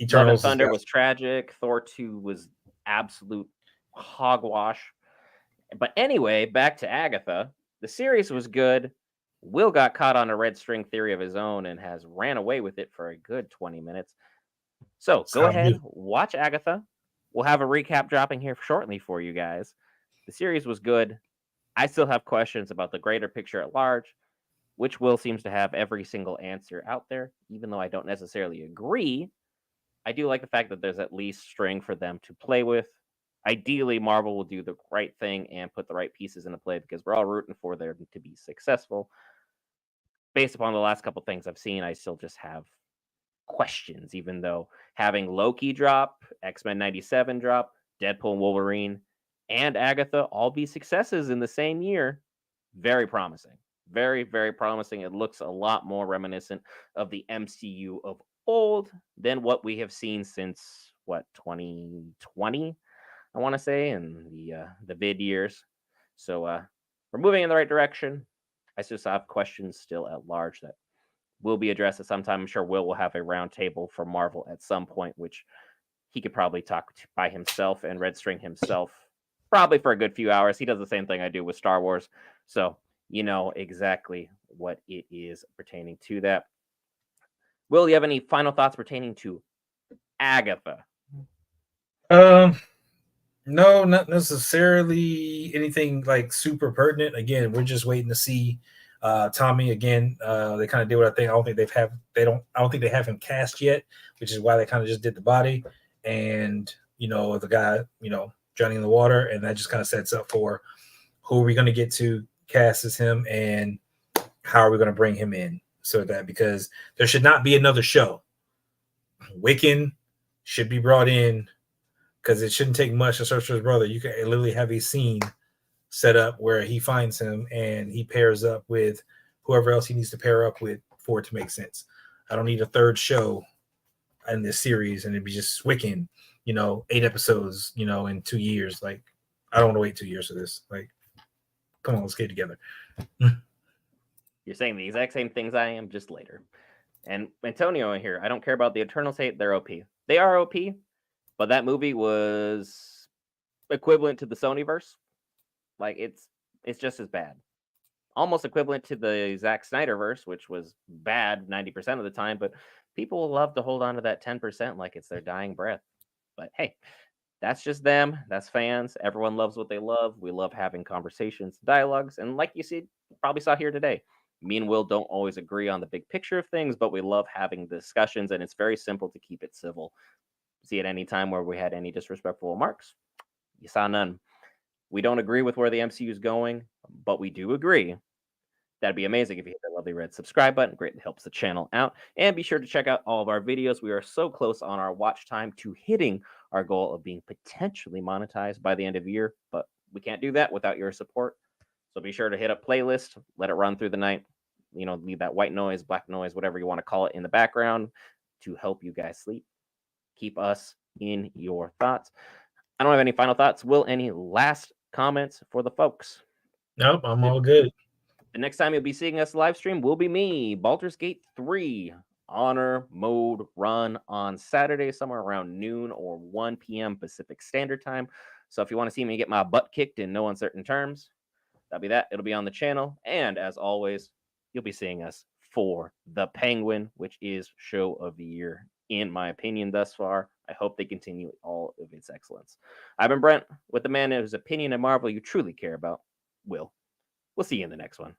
Eternals Thunder was tragic. Thor 2 was absolute hogwash. But anyway, back to Agatha. The series was good. Will got caught on a red string theory of his own and has ran away with it for a good 20 minutes. So go Sound ahead, good. watch Agatha. We'll have a recap dropping here shortly for you guys. The series was good. I still have questions about the greater picture at large, which Will seems to have every single answer out there, even though I don't necessarily agree. I do like the fact that there's at least string for them to play with. Ideally, Marvel will do the right thing and put the right pieces into play because we're all rooting for them to be successful. Based upon the last couple things I've seen, I still just have questions, even though having Loki drop, X-Men 97 drop, Deadpool and Wolverine, and Agatha all be successes in the same year, very promising. Very, very promising. It looks a lot more reminiscent of the MCU of old than what we have seen since what 2020, I want to say, in the vid years. So we're moving in the right direction. I just have questions still at large that will be addressed at some time. I'm sure Will have a roundtable for Marvel at some point, which he could probably talk to by himself and Red String himself, probably for a good few hours. He does the same thing I do with Star Wars, so you know exactly what it is pertaining to that. Will, you have any final thoughts pertaining to Agatha? Um, no, not necessarily anything like super pertinent. Again, we're just waiting to see Tommy again. They kind of did what I think. I don't think I don't think they have him cast yet, which is why they kind of just did the body and the guy drowning in the water, and that just kind of sets up for who are we going to get to cast as him and how are we going to bring him in, so that because there should not be another show. Wiccan should be brought in because it shouldn't take much to search for his brother. You can literally have a scene set up where he finds him and he pairs up with whoever else he needs to pair up with for it to make sense. I don't need a third show in this series and it'd be just Wiccan, 8 episodes, in 2 years. Like, I don't want to wait 2 years for this. Like, come on, let's get together. You're saying the exact same things I am, just later. And Antonio in here, I don't care about the Eternals hate, they're OP. They are OP, but that movie was equivalent to the Sonyverse. Like it's just as bad. Almost equivalent to the Zack Snyderverse, which was bad 90% of the time, but people love to hold on to that 10% like it's their dying breath. But hey, that's just them. That's fans. Everyone loves what they love. We love having conversations, dialogues, and like you see, probably saw here today, me and Will don't always agree on the big picture of things, but we love having discussions, and it's very simple to keep it civil. See, at any time where we had any disrespectful remarks, you saw none. We don't agree with where the MCU is going, but we do agree. That'd be amazing if you hit that lovely red subscribe button. Greatly helps the channel out. And be sure to check out all of our videos. We are so close on our watch time to hitting our goal of being potentially monetized by the end of the year, but we can't do that without your support. So be sure to hit a playlist, let it run through the night. Leave that white noise, black noise, whatever you want to call it in the background to help you guys sleep. Keep us in your thoughts. I don't have any final thoughts. Will, any last comments for the folks? Nope, I'm all good. The next time you'll be seeing us live stream will be me, Baldur's Gate 3 Honor Mode run on Saturday, somewhere around noon or 1 p.m. Pacific Standard Time. So if you want to see me get my butt kicked in no uncertain terms, that'll be that. It'll be on the channel. And as always, you'll be seeing us for The Penguin, which is show of the year, in my opinion, thus far. I hope they continue all of its excellence. I've been Brent with the man whose opinion of Marvel you truly care about, Will. We'll see you in the next one.